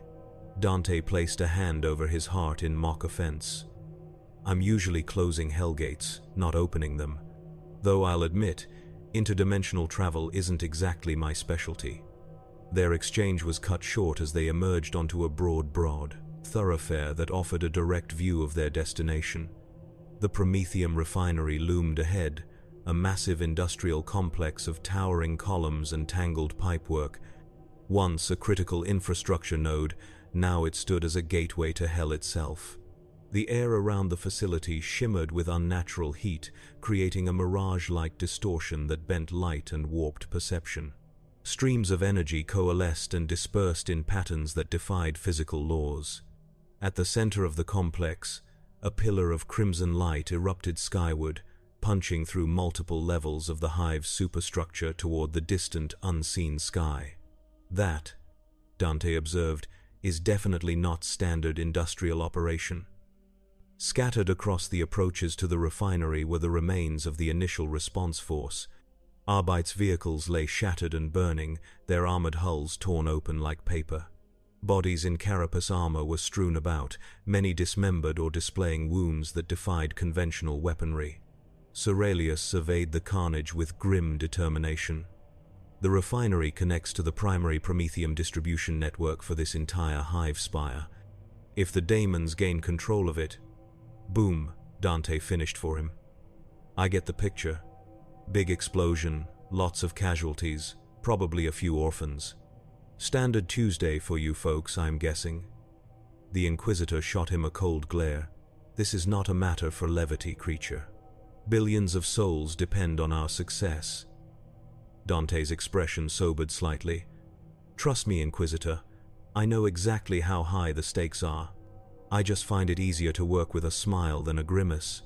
Dante placed a hand over his heart in mock offense. "I'm usually closing hellgates, not opening them. Though I'll admit, interdimensional travel isn't exactly my specialty." Their exchange was cut short as they emerged onto a broad thoroughfare that offered a direct view of their destination. The Prometheum refinery loomed ahead, a massive industrial complex of towering columns and tangled pipework. Once a critical infrastructure node, Now it stood as a gateway to hell itself. The air around the facility shimmered with unnatural heat, creating a mirage-like distortion that bent light and warped perception. Streams of energy coalesced and dispersed in patterns that defied physical laws. At the center of the complex, a pillar of crimson light erupted skyward, punching through multiple levels of the hive's superstructure toward the distant, unseen sky. That, Dante observed, is definitely not standard industrial operation. Scattered across the approaches to the refinery were the remains of the initial response force. Arbeit's vehicles lay shattered and burning, their armored hulls torn open like paper. Bodies in carapace armor were strewn about, many dismembered or displaying wounds that defied conventional weaponry. Aurelius surveyed the carnage with grim determination. The refinery connects to the primary Prometheum distribution network for this entire hive spire. If the Daemons gain control of it... Boom, Dante finished for him. I get the picture. Big explosion, lots of casualties, probably a few orphans. Standard Tuesday for you folks, I'm guessing. The Inquisitor shot him a cold glare. This is not a matter for levity, creature. Billions of souls depend on our success. Dante's expression sobered slightly. Trust me, Inquisitor. I know exactly how high the stakes are. I just find it easier to work with a smile than a grimace.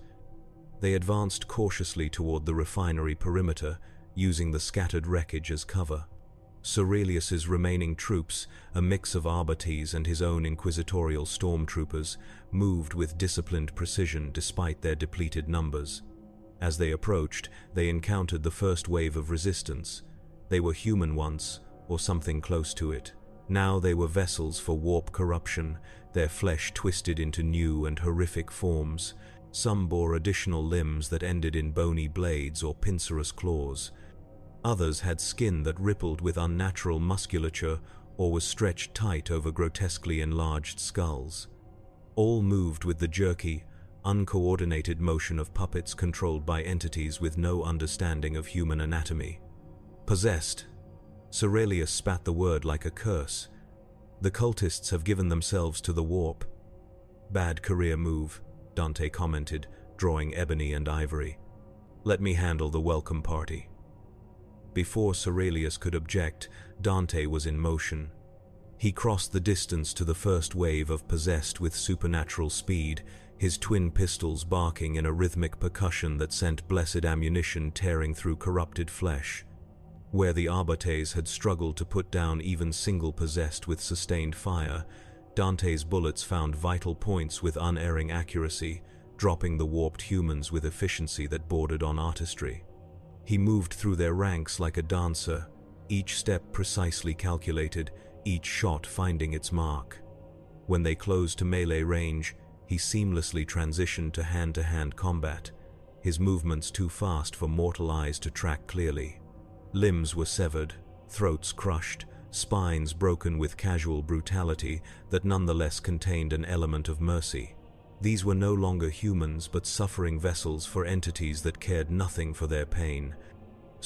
They advanced cautiously toward the refinery perimeter, using the scattered wreckage as cover. Aurelius's remaining troops, a mix of Arbates and his own inquisitorial stormtroopers, moved with disciplined precision despite their depleted numbers. As they approached, they encountered the first wave of resistance. They were human once, or something close to it. Now they were vessels for warp corruption, their flesh twisted into new and horrific forms. Some bore additional limbs that ended in bony blades or pincerous claws. Others had skin that rippled with unnatural musculature or was stretched tight over grotesquely enlarged skulls. All moved with the jerky, uncoordinated motion of puppets controlled by entities with no understanding of human anatomy. Possessed. Aurelius spat the word like a curse. The cultists have given themselves to the warp. Bad career move, Dante commented, drawing ebony and ivory. Let me handle the welcome party. Before Aurelius could object, Dante was in motion. He crossed the distance to the first wave of possessed with supernatural speed, his twin pistols barking in a rhythmic percussion that sent blessed ammunition tearing through corrupted flesh. Where the Arbates had struggled to put down even single possessed with sustained fire, Dante's bullets found vital points with unerring accuracy, dropping the warped humans with efficiency that bordered on artistry. He moved through their ranks like a dancer, each step precisely calculated, each shot finding its mark. When they closed to melee range, he seamlessly transitioned to hand-to-hand combat, his movements too fast for mortal eyes to track clearly. Limbs were severed, throats crushed, spines broken with casual brutality that nonetheless contained an element of mercy. These were no longer humans but suffering vessels for entities that cared nothing for their pain.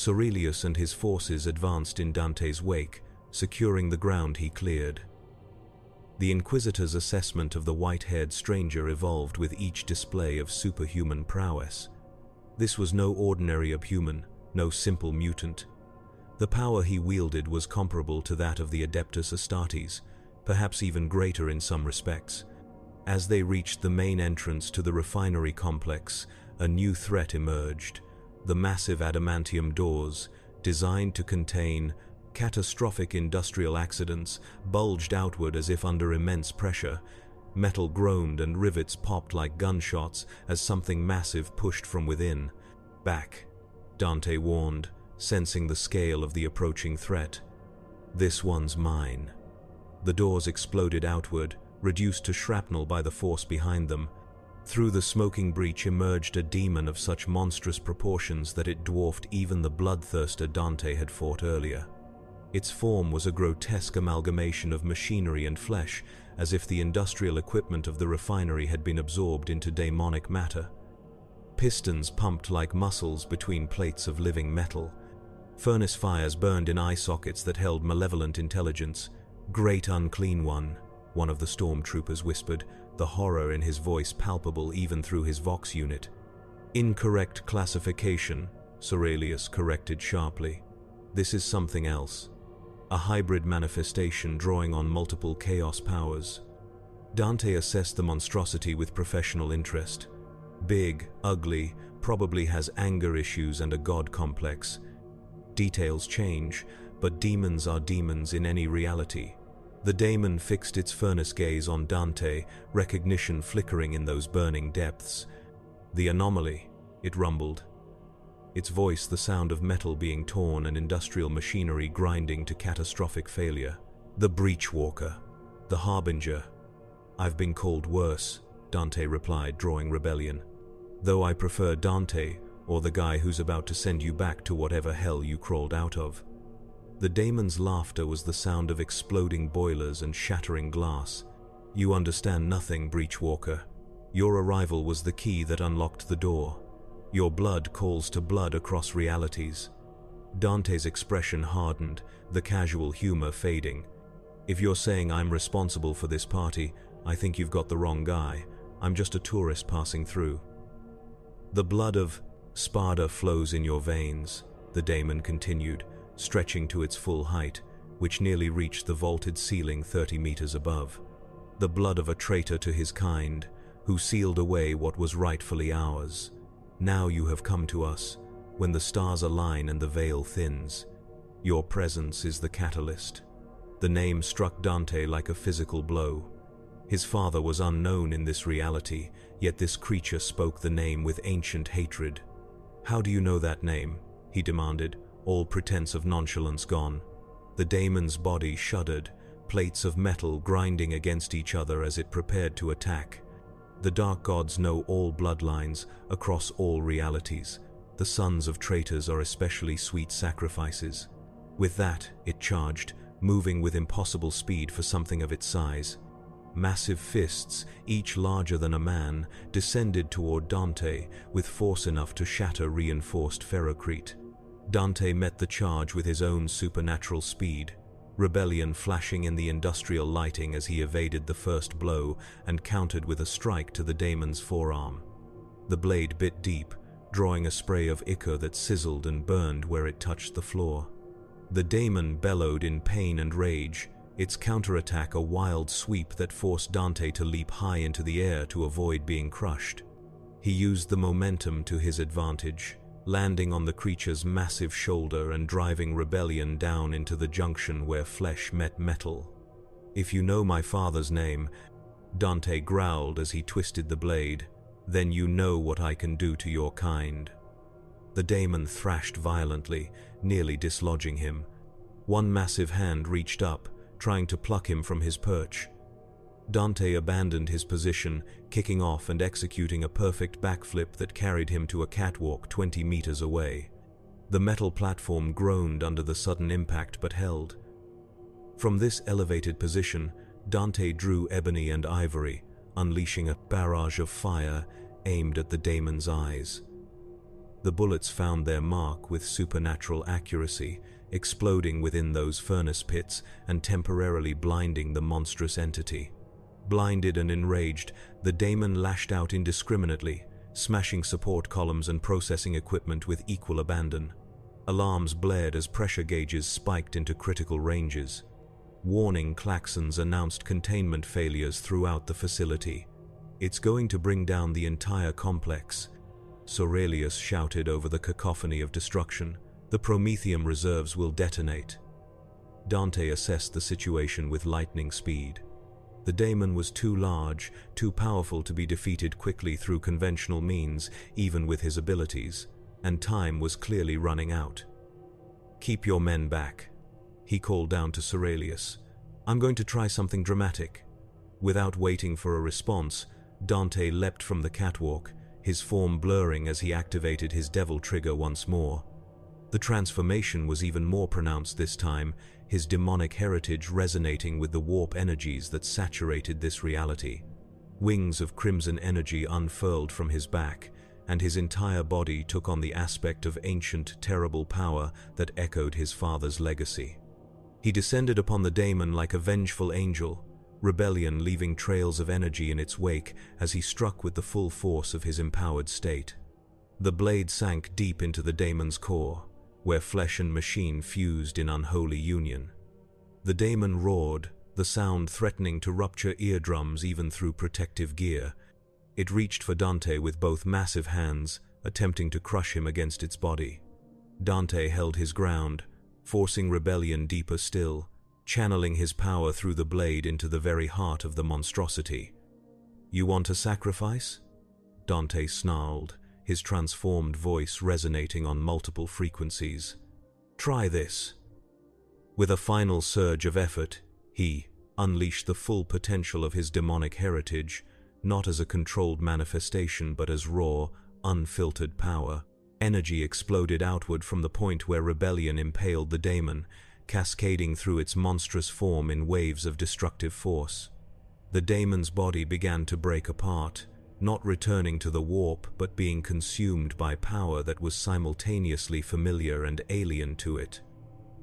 Aurelius and his forces advanced in Dante's wake, securing the ground he cleared. The Inquisitor's assessment of the white-haired stranger evolved with each display of superhuman prowess. This was no ordinary abhuman, no simple mutant. The power he wielded was comparable to that of the Adeptus Astartes, perhaps even greater in some respects. As they reached the main entrance to the refinery complex, a new threat emerged. The massive adamantium doors, designed to contain catastrophic industrial accidents, bulged outward as if under immense pressure. Metal groaned and rivets popped like gunshots as something massive pushed from within. Back, Dante warned, sensing the scale of the approaching threat. This one's mine. The doors exploded outward, reduced to shrapnel by the force behind them. Through the smoking breach emerged a demon of such monstrous proportions that it dwarfed even the bloodthirster Dante had fought earlier. Its form was a grotesque amalgamation of machinery and flesh, as if the industrial equipment of the refinery had been absorbed into daemonic matter. Pistons pumped like muscles between plates of living metal. Furnace fires burned in eye sockets that held malevolent intelligence. Great unclean one, one of the stormtroopers whispered, the horror in his voice palpable even through his Vox unit. Incorrect classification, Sorelius corrected sharply. This is something else. A hybrid manifestation drawing on multiple chaos powers. Dante assessed the monstrosity with professional interest. Big, ugly, probably has anger issues and a god complex. Details change, but demons are demons in any reality. The daemon fixed its furnace gaze on Dante, recognition flickering in those burning depths. The anomaly, it rumbled. Its voice the sound of metal being torn and industrial machinery grinding to catastrophic failure. The Breachwalker. The Harbinger. I've been called worse, Dante replied, drawing rebellion. Though I prefer Dante, or the guy who's about to send you back to whatever hell you crawled out of. The daemon's laughter was the sound of exploding boilers and shattering glass. You understand nothing, Breachwalker. Your arrival was the key that unlocked the door. Your blood calls to blood across realities. Dante's expression hardened, the casual humor fading. If you're saying I'm responsible for this party, I think you've got the wrong guy. I'm just a tourist passing through. The blood of Sparda flows in your veins, the daemon continued, stretching to its full height, which nearly reached the vaulted ceiling 30 meters above. The blood of a traitor to his kind, who sealed away what was rightfully ours. Now you have come to us, when the stars align and the veil thins. Your presence is the catalyst. The name struck Dante like a physical blow. His father was unknown in this reality, yet this creature spoke the name with ancient hatred. How do you know that name? He demanded, all pretense of nonchalance gone. The daemon's body shuddered, plates of metal grinding against each other as it prepared to attack. The dark gods know all bloodlines, across all realities. The sons of traitors are especially sweet sacrifices. With that, it charged, moving with impossible speed for something of its size. Massive fists, each larger than a man, descended toward Dante with force enough to shatter reinforced ferrocrete. Dante met the charge with his own supernatural speed, rebellion flashing in the industrial lighting as he evaded the first blow and countered with a strike to the daemon's forearm. The blade bit deep, drawing a spray of ichor that sizzled and burned where it touched the floor. The daemon bellowed in pain and rage, its counterattack a wild sweep that forced Dante to leap high into the air to avoid being crushed. He used the momentum to his advantage, landing on the creature's massive shoulder and driving rebellion down into the junction where flesh met metal. If you know my father's name, Dante growled as he twisted the blade, then you know what I can do to your kind. The daemon thrashed violently, nearly dislodging him. One massive hand reached up, trying to pluck him from his perch. Dante abandoned his position, kicking off and executing a perfect backflip that carried him to a catwalk 20 meters away. The metal platform groaned under the sudden impact but held. From this elevated position, Dante drew ebony and ivory, unleashing a barrage of fire aimed at the daemon's eyes. The bullets found their mark with supernatural accuracy, exploding within those furnace pits and temporarily blinding the monstrous entity. Blinded and enraged, the daemon lashed out indiscriminately, smashing support columns and processing equipment with equal abandon. Alarms blared as pressure gauges spiked into critical ranges. Warning klaxons announced containment failures throughout the facility. It's going to bring down the entire complex, Sorelius shouted over the cacophony of destruction. The Prometheum reserves will detonate. Dante assessed the situation with lightning speed. The daemon was too large, too powerful to be defeated quickly through conventional means, even with his abilities, and time was clearly running out. Keep your men back, he called down to Sorelius. I'm going to try something dramatic. Without waiting for a response, Dante leapt from the catwalk, his form blurring as he activated his devil trigger once more. The transformation was even more pronounced this time, his demonic heritage resonating with the warp energies that saturated this reality. Wings of crimson energy unfurled from his back, and his entire body took on the aspect of ancient, terrible power that echoed his father's legacy. He descended upon the daemon like a vengeful angel, rebellion leaving trails of energy in its wake as he struck with the full force of his empowered state. The blade sank deep into the daemon's core, where flesh and machine fused in unholy union. The daemon roared, the sound threatening to rupture eardrums even through protective gear. It reached for Dante with both massive hands, attempting to crush him against its body. Dante held his ground, forcing rebellion deeper still, channeling his power through the blade into the very heart of the monstrosity. "You want a sacrifice?" Dante snarled, his transformed voice resonating on multiple frequencies. "Try this." With a final surge of effort, he unleashed the full potential of his demonic heritage, not as a controlled manifestation but as raw, unfiltered power. Energy exploded outward from the point where rebellion impaled the daemon, cascading through its monstrous form in waves of destructive force. The daemon's body began to break apart, not returning to the warp but being consumed by power that was simultaneously familiar and alien to it.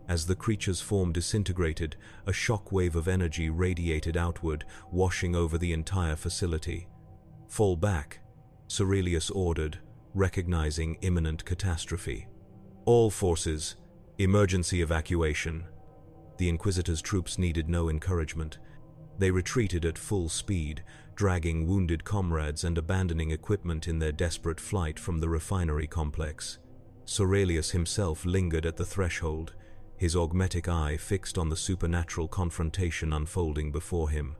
As the creature's form disintegrated, a shock wave of energy radiated outward, washing over the entire facility. "Fall back," Cerelius ordered, recognizing imminent catastrophe. "All forces, emergency evacuation." The Inquisitor's troops needed no encouragement. They retreated at full speed, dragging wounded comrades and abandoning equipment in their desperate flight from the refinery complex. Cerelius himself lingered at the threshold, his augmetic eye fixed on the supernatural confrontation unfolding before him.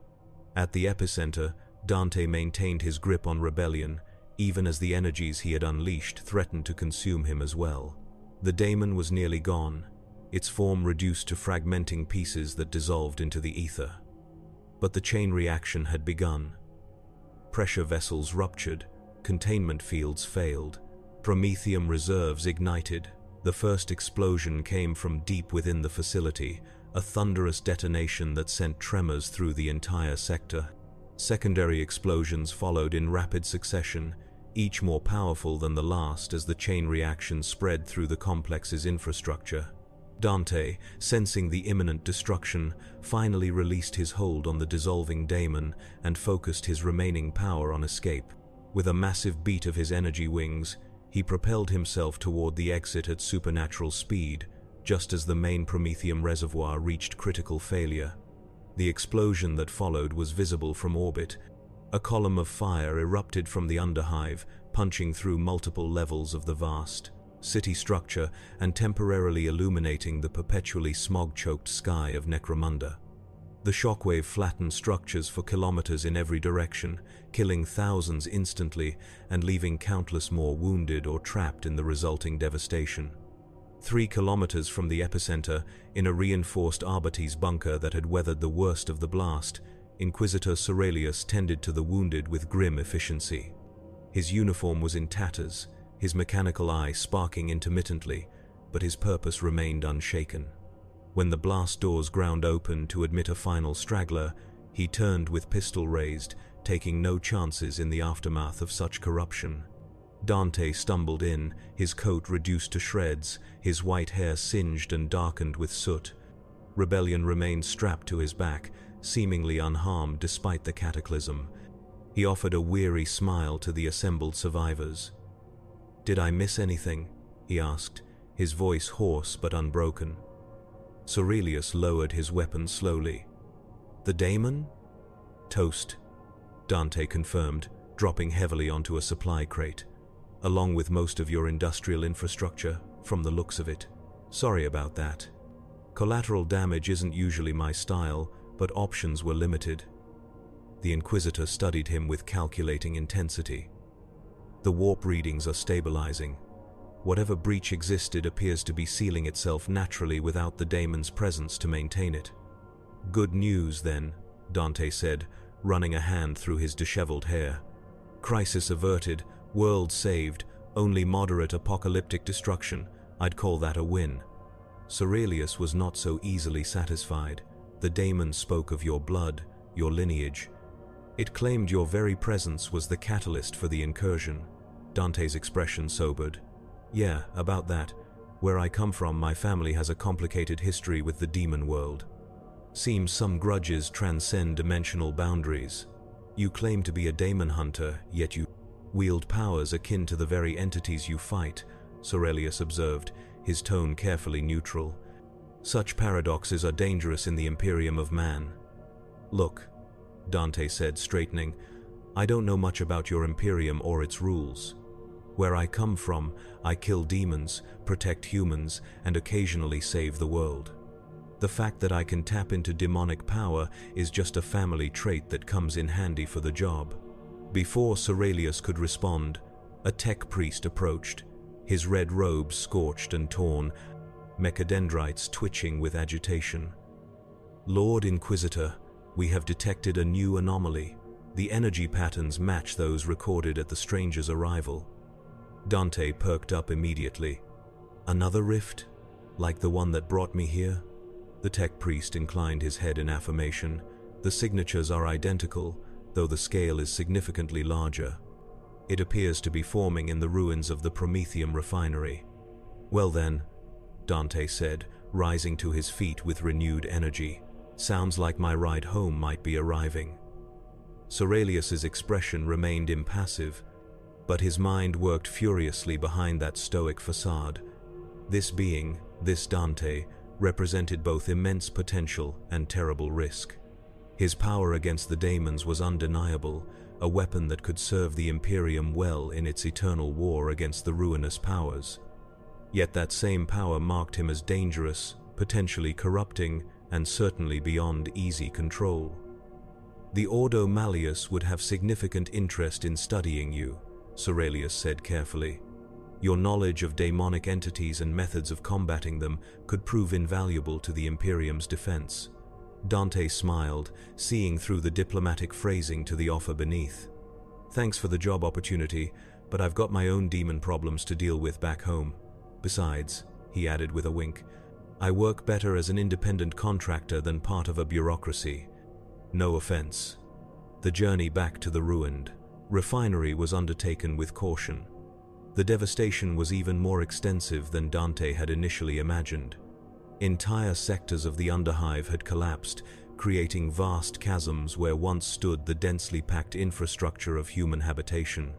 At the epicenter, Dante maintained his grip on rebellion, even as the energies he had unleashed threatened to consume him as well. The daemon was nearly gone, its form reduced to fragmenting pieces that dissolved into the ether. But the chain reaction had begun. Pressure vessels ruptured, containment fields failed, promethium reserves ignited. The first explosion came from deep within the facility, a thunderous detonation that sent tremors through the entire sector. Secondary explosions followed in rapid succession, each more powerful than the last as the chain reaction spread through the complex's infrastructure. Dante, sensing the imminent destruction, finally released his hold on the dissolving daemon and focused his remaining power on escape. With a massive beat of his energy wings, he propelled himself toward the exit at supernatural speed, just as the main promethium reservoir reached critical failure. The explosion that followed was visible from orbit. A column of fire erupted from the underhive, punching through multiple levels of the vast city structure and temporarily illuminating the perpetually smog-choked sky of Necromunda. The shockwave flattened structures for kilometers in every direction, killing thousands instantly and leaving countless more wounded or trapped in the resulting devastation. 3 kilometers from the epicenter, in a reinforced Arbates bunker that had weathered the worst of the blast, Inquisitor Cerelius tended to the wounded with grim efficiency. His uniform was in tatters, his mechanical eye sparking intermittently, but his purpose remained unshaken. When the blast doors ground open to admit a final straggler, he turned with pistol raised, taking no chances in the aftermath of such corruption. Dante stumbled in, his coat reduced to shreds, his white hair singed and darkened with soot. Rebellion remained strapped to his back, seemingly unharmed despite the cataclysm. He offered a weary smile to the assembled survivors. "Did I miss anything?" he asked, his voice hoarse but unbroken. Cerelius lowered his weapon slowly. "The daemon?" "Toast," Dante confirmed, dropping heavily onto a supply crate. "Along with most of your industrial infrastructure, from the looks of it. Sorry about that. Collateral damage isn't usually my style, but options were limited." The Inquisitor studied him with calculating intensity. "The warp readings are stabilizing. Whatever breach existed appears to be sealing itself naturally without the daemon's presence to maintain it." "Good news, then," Dante said, running a hand through his disheveled hair. "Crisis averted, world saved, only moderate apocalyptic destruction. I'd call that a win." Cerelius was not so easily satisfied. "The daemon spoke of your blood, your lineage. It claimed your very presence was the catalyst for the incursion." Dante's expression sobered. "Yeah, about that. Where I come from, my family has a complicated history with the demon world." Seems some grudges transcend dimensional boundaries. You claim to be a daemon hunter, yet you wield powers akin to the very entities you fight, Sorelius observed, his tone carefully neutral. Such paradoxes are dangerous in the Imperium of Man. Look, Dante said, straightening, I don't know much about your Imperium or its rules. Where I come from, I kill demons, protect humans, and occasionally save the world. The fact that I can tap into demonic power is just a family trait that comes in handy for the job. Before Sorelius could respond, a tech priest approached, his red robes scorched and torn, mechadendrites twitching with agitation. Lord Inquisitor, we have detected a new anomaly. The energy patterns match those recorded at the stranger's arrival. Dante perked up immediately. Another rift? Like the one that brought me here? The tech priest inclined his head in affirmation. The signatures are identical, though the scale is significantly larger. It appears to be forming in the ruins of the Prometheum refinery. Well then, Dante said, rising to his feet with renewed energy. Sounds like my ride home might be arriving. Sorelius's expression remained impassive, but his mind worked furiously behind that stoic facade. This being, this Dante, represented both immense potential and terrible risk. His power against the Daemons was undeniable, a weapon that could serve the Imperium well in its eternal war against the ruinous powers. Yet that same power marked him as dangerous, potentially corrupting, and certainly beyond easy control. The Ordo Malleus would have significant interest in studying you, Sorelius said carefully. Your knowledge of daemonic entities and methods of combating them could prove invaluable to the Imperium's defense. Dante smiled, seeing through the diplomatic phrasing to the offer beneath. Thanks for the job opportunity, but I've got my own demon problems to deal with back home. Besides, he added with a wink, I work better as an independent contractor than part of a bureaucracy. No offense. The journey back to the ruined refinery was undertaken with caution. The devastation was even more extensive than Dante had initially imagined. Entire sectors of the Underhive had collapsed, creating vast chasms where once stood the densely packed infrastructure of human habitation.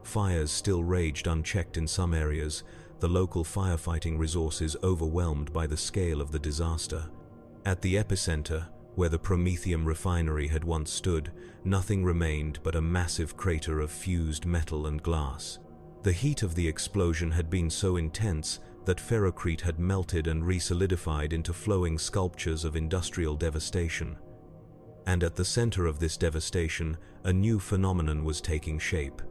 Fires still raged unchecked in some areas, the local firefighting resources overwhelmed by the scale of the disaster. At the epicenter, where the Prometheum refinery had once stood, nothing remained but a massive crater of fused metal and glass. The heat of the explosion had been so intense that ferrocrete had melted and re-solidified into flowing sculptures of industrial devastation. And at the center of this devastation, a new phenomenon was taking shape.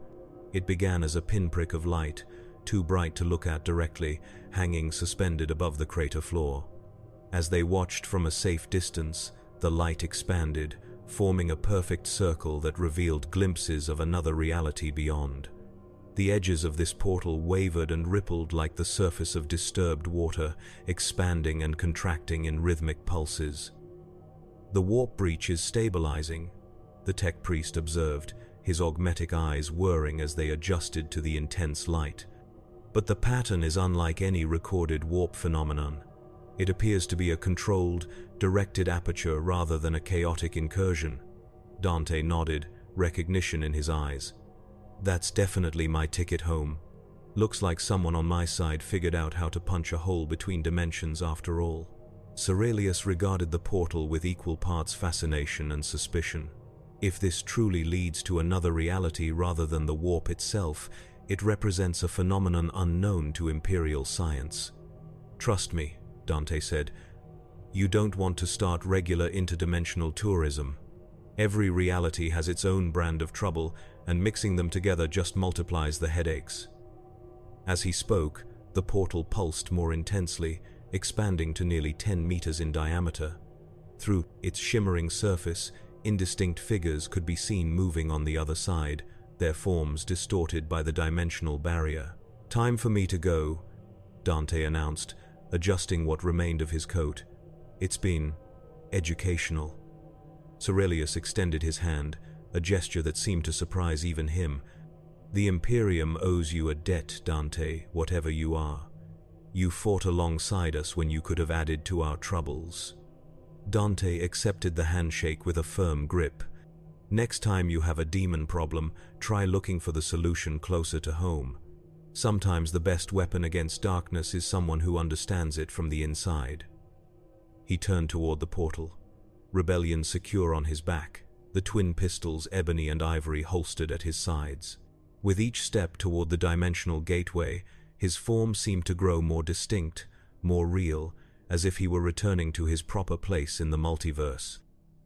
It began as a pinprick of light, too bright to look at directly, hanging suspended above the crater floor. As they watched from a safe distance, the light expanded, forming a perfect circle that revealed glimpses of another reality beyond. The edges of this portal wavered and rippled like the surface of disturbed water, expanding and contracting in rhythmic pulses. The warp breach is stabilizing, the tech priest observed, his augmetic eyes whirring as they adjusted to the intense light. But the pattern is unlike any recorded warp phenomenon. It appears to be a controlled, directed aperture rather than a chaotic incursion. Dante nodded, recognition in his eyes. That's definitely my ticket home. Looks like someone on my side figured out how to punch a hole between dimensions after all. Sorelius regarded the portal with equal parts fascination and suspicion. If this truly leads to another reality rather than the warp itself, it represents a phenomenon unknown to Imperial science. Trust me, Dante said, you don't want to start regular interdimensional tourism. Every reality has its own brand of trouble, and mixing them together just multiplies the headaches. As he spoke, the portal pulsed more intensely, expanding to nearly 10 meters in diameter. Through its shimmering surface, indistinct figures could be seen moving on the other side, their forms distorted by the dimensional barrier. Time for me to go, Dante announced, adjusting what remained of his coat. It's been educational. Sorelius extended his hand, a gesture that seemed to surprise even him. The Imperium owes you a debt, Dante, whatever you are. You fought alongside us when you could have added to our troubles. Dante accepted the handshake with a firm grip. Next time you have a demon problem, try looking for the solution closer to home. Sometimes the best weapon against darkness is someone who understands it from the inside. He turned toward the portal, Rebellion secure on his back, the twin pistols, ebony and ivory, holstered at his sides. With each step toward the dimensional gateway, his form seemed to grow more distinct, more real, as if he were returning to his proper place in the multiverse.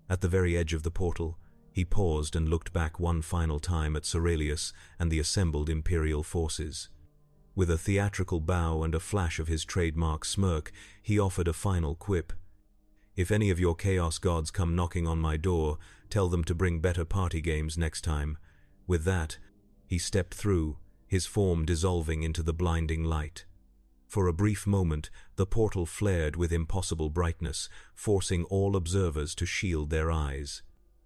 At the very edge of the portal, he paused and looked back one final time at Ceralius and the assembled Imperial forces. With a theatrical bow and a flash of his trademark smirk, he offered a final quip. "If any of your Chaos Gods come knocking on my door, tell them to bring better party games next time." With that, he stepped through, his form dissolving into the blinding light. For a brief moment, the portal flared with impossible brightness, forcing all observers to shield their eyes.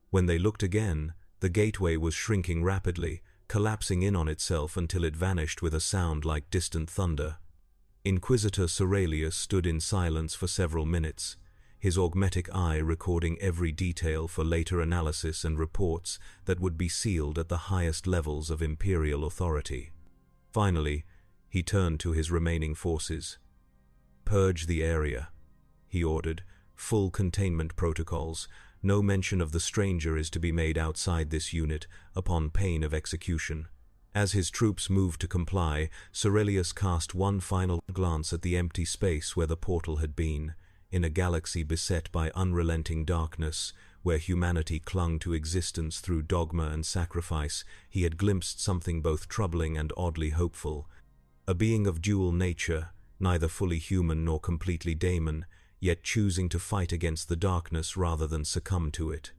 When they looked again, the gateway was shrinking rapidly, collapsing in on itself until it vanished with a sound like distant thunder. Inquisitor Ceralius stood in silence for several minutes, his augmetic eye recording every detail for later analysis and reports that would be sealed at the highest levels of Imperial authority. Finally, he turned to his remaining forces. "Purge the area," he ordered. "Full containment protocols. No mention of the stranger is to be made outside this unit, upon pain of execution." As his troops moved to comply, Ceralius cast one final glance at the empty space where the portal had been. In a galaxy beset by unrelenting darkness, where humanity clung to existence through dogma and sacrifice, he had glimpsed something both troubling and oddly hopeful. A being of dual nature, neither fully human nor completely daemon, yet choosing to fight against the darkness rather than succumb to it.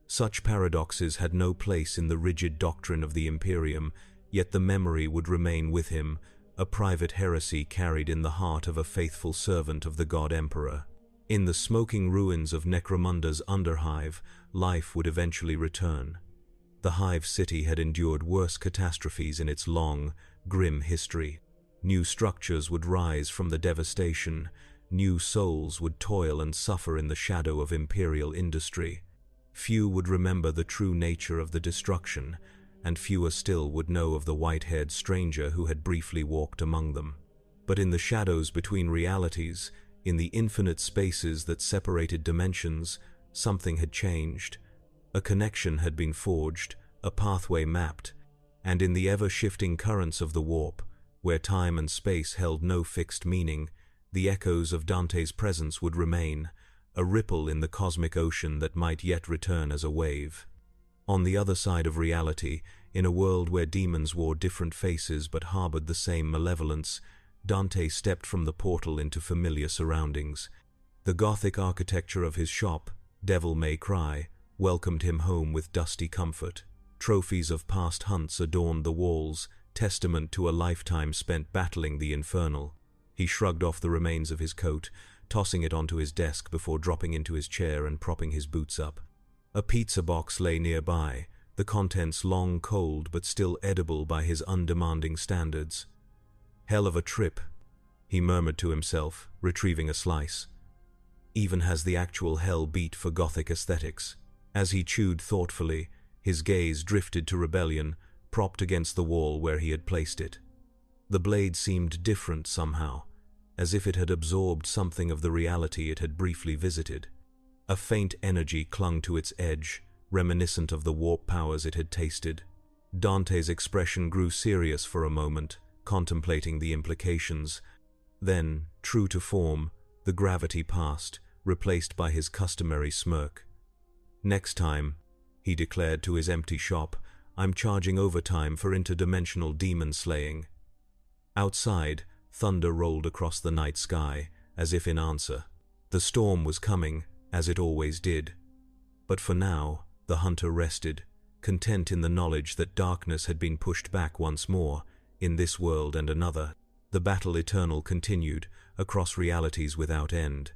Such paradoxes had no place in the rigid doctrine of the Imperium, yet the memory would remain with him, a private heresy carried in the heart of a faithful servant of the God Emperor. In the smoking ruins of Necromunda's underhive, life would eventually return. The hive city had endured worse catastrophes in its long, grim history. New structures would rise from the devastation, new souls would toil and suffer in the shadow of imperial industry. Few would remember the true nature of the destruction, and fewer still would know of the white-haired stranger who had briefly walked among them. But in the shadows between realities, in the infinite spaces that separated dimensions, something had changed. A connection had been forged, a pathway mapped, and in the ever-shifting currents of the warp, where time and space held no fixed meaning, the echoes of Dante's presence would remain, a ripple in the cosmic ocean that might yet return as a wave. On the other side of reality, in a world where demons wore different faces but harbored the same malevolence, Dante stepped from the portal into familiar surroundings. The Gothic architecture of his shop, Devil May Cry, welcomed him home with dusty comfort. Trophies of past hunts adorned the walls, testament to a lifetime spent battling the infernal. He shrugged off the remains of his coat, tossing it onto his desk before dropping into his chair and propping his boots up. A pizza box lay nearby, the contents long cold but still edible by his undemanding standards. "Hell of a trip," he murmured to himself, retrieving a slice. Even has the actual hell beat for Gothic aesthetics. As he chewed thoughtfully, his gaze drifted to Rebellion, propped against the wall where he had placed it. The blade seemed different somehow, as if it had absorbed something of the reality it had briefly visited. A faint energy clung to its edge, reminiscent of the warp powers it had tasted. Dante's expression grew serious for a moment, contemplating the implications. Then, true to form, the gravity passed, replaced by his customary smirk. "Next time," he declared to his empty shop, "I'm charging overtime for interdimensional demon slaying." Outside, thunder rolled across the night sky, as if in answer. The storm was coming, as it always did. But for now, the hunter rested, content in the knowledge that darkness had been pushed back once more, in this world and another. The battle eternal continued, across realities without end.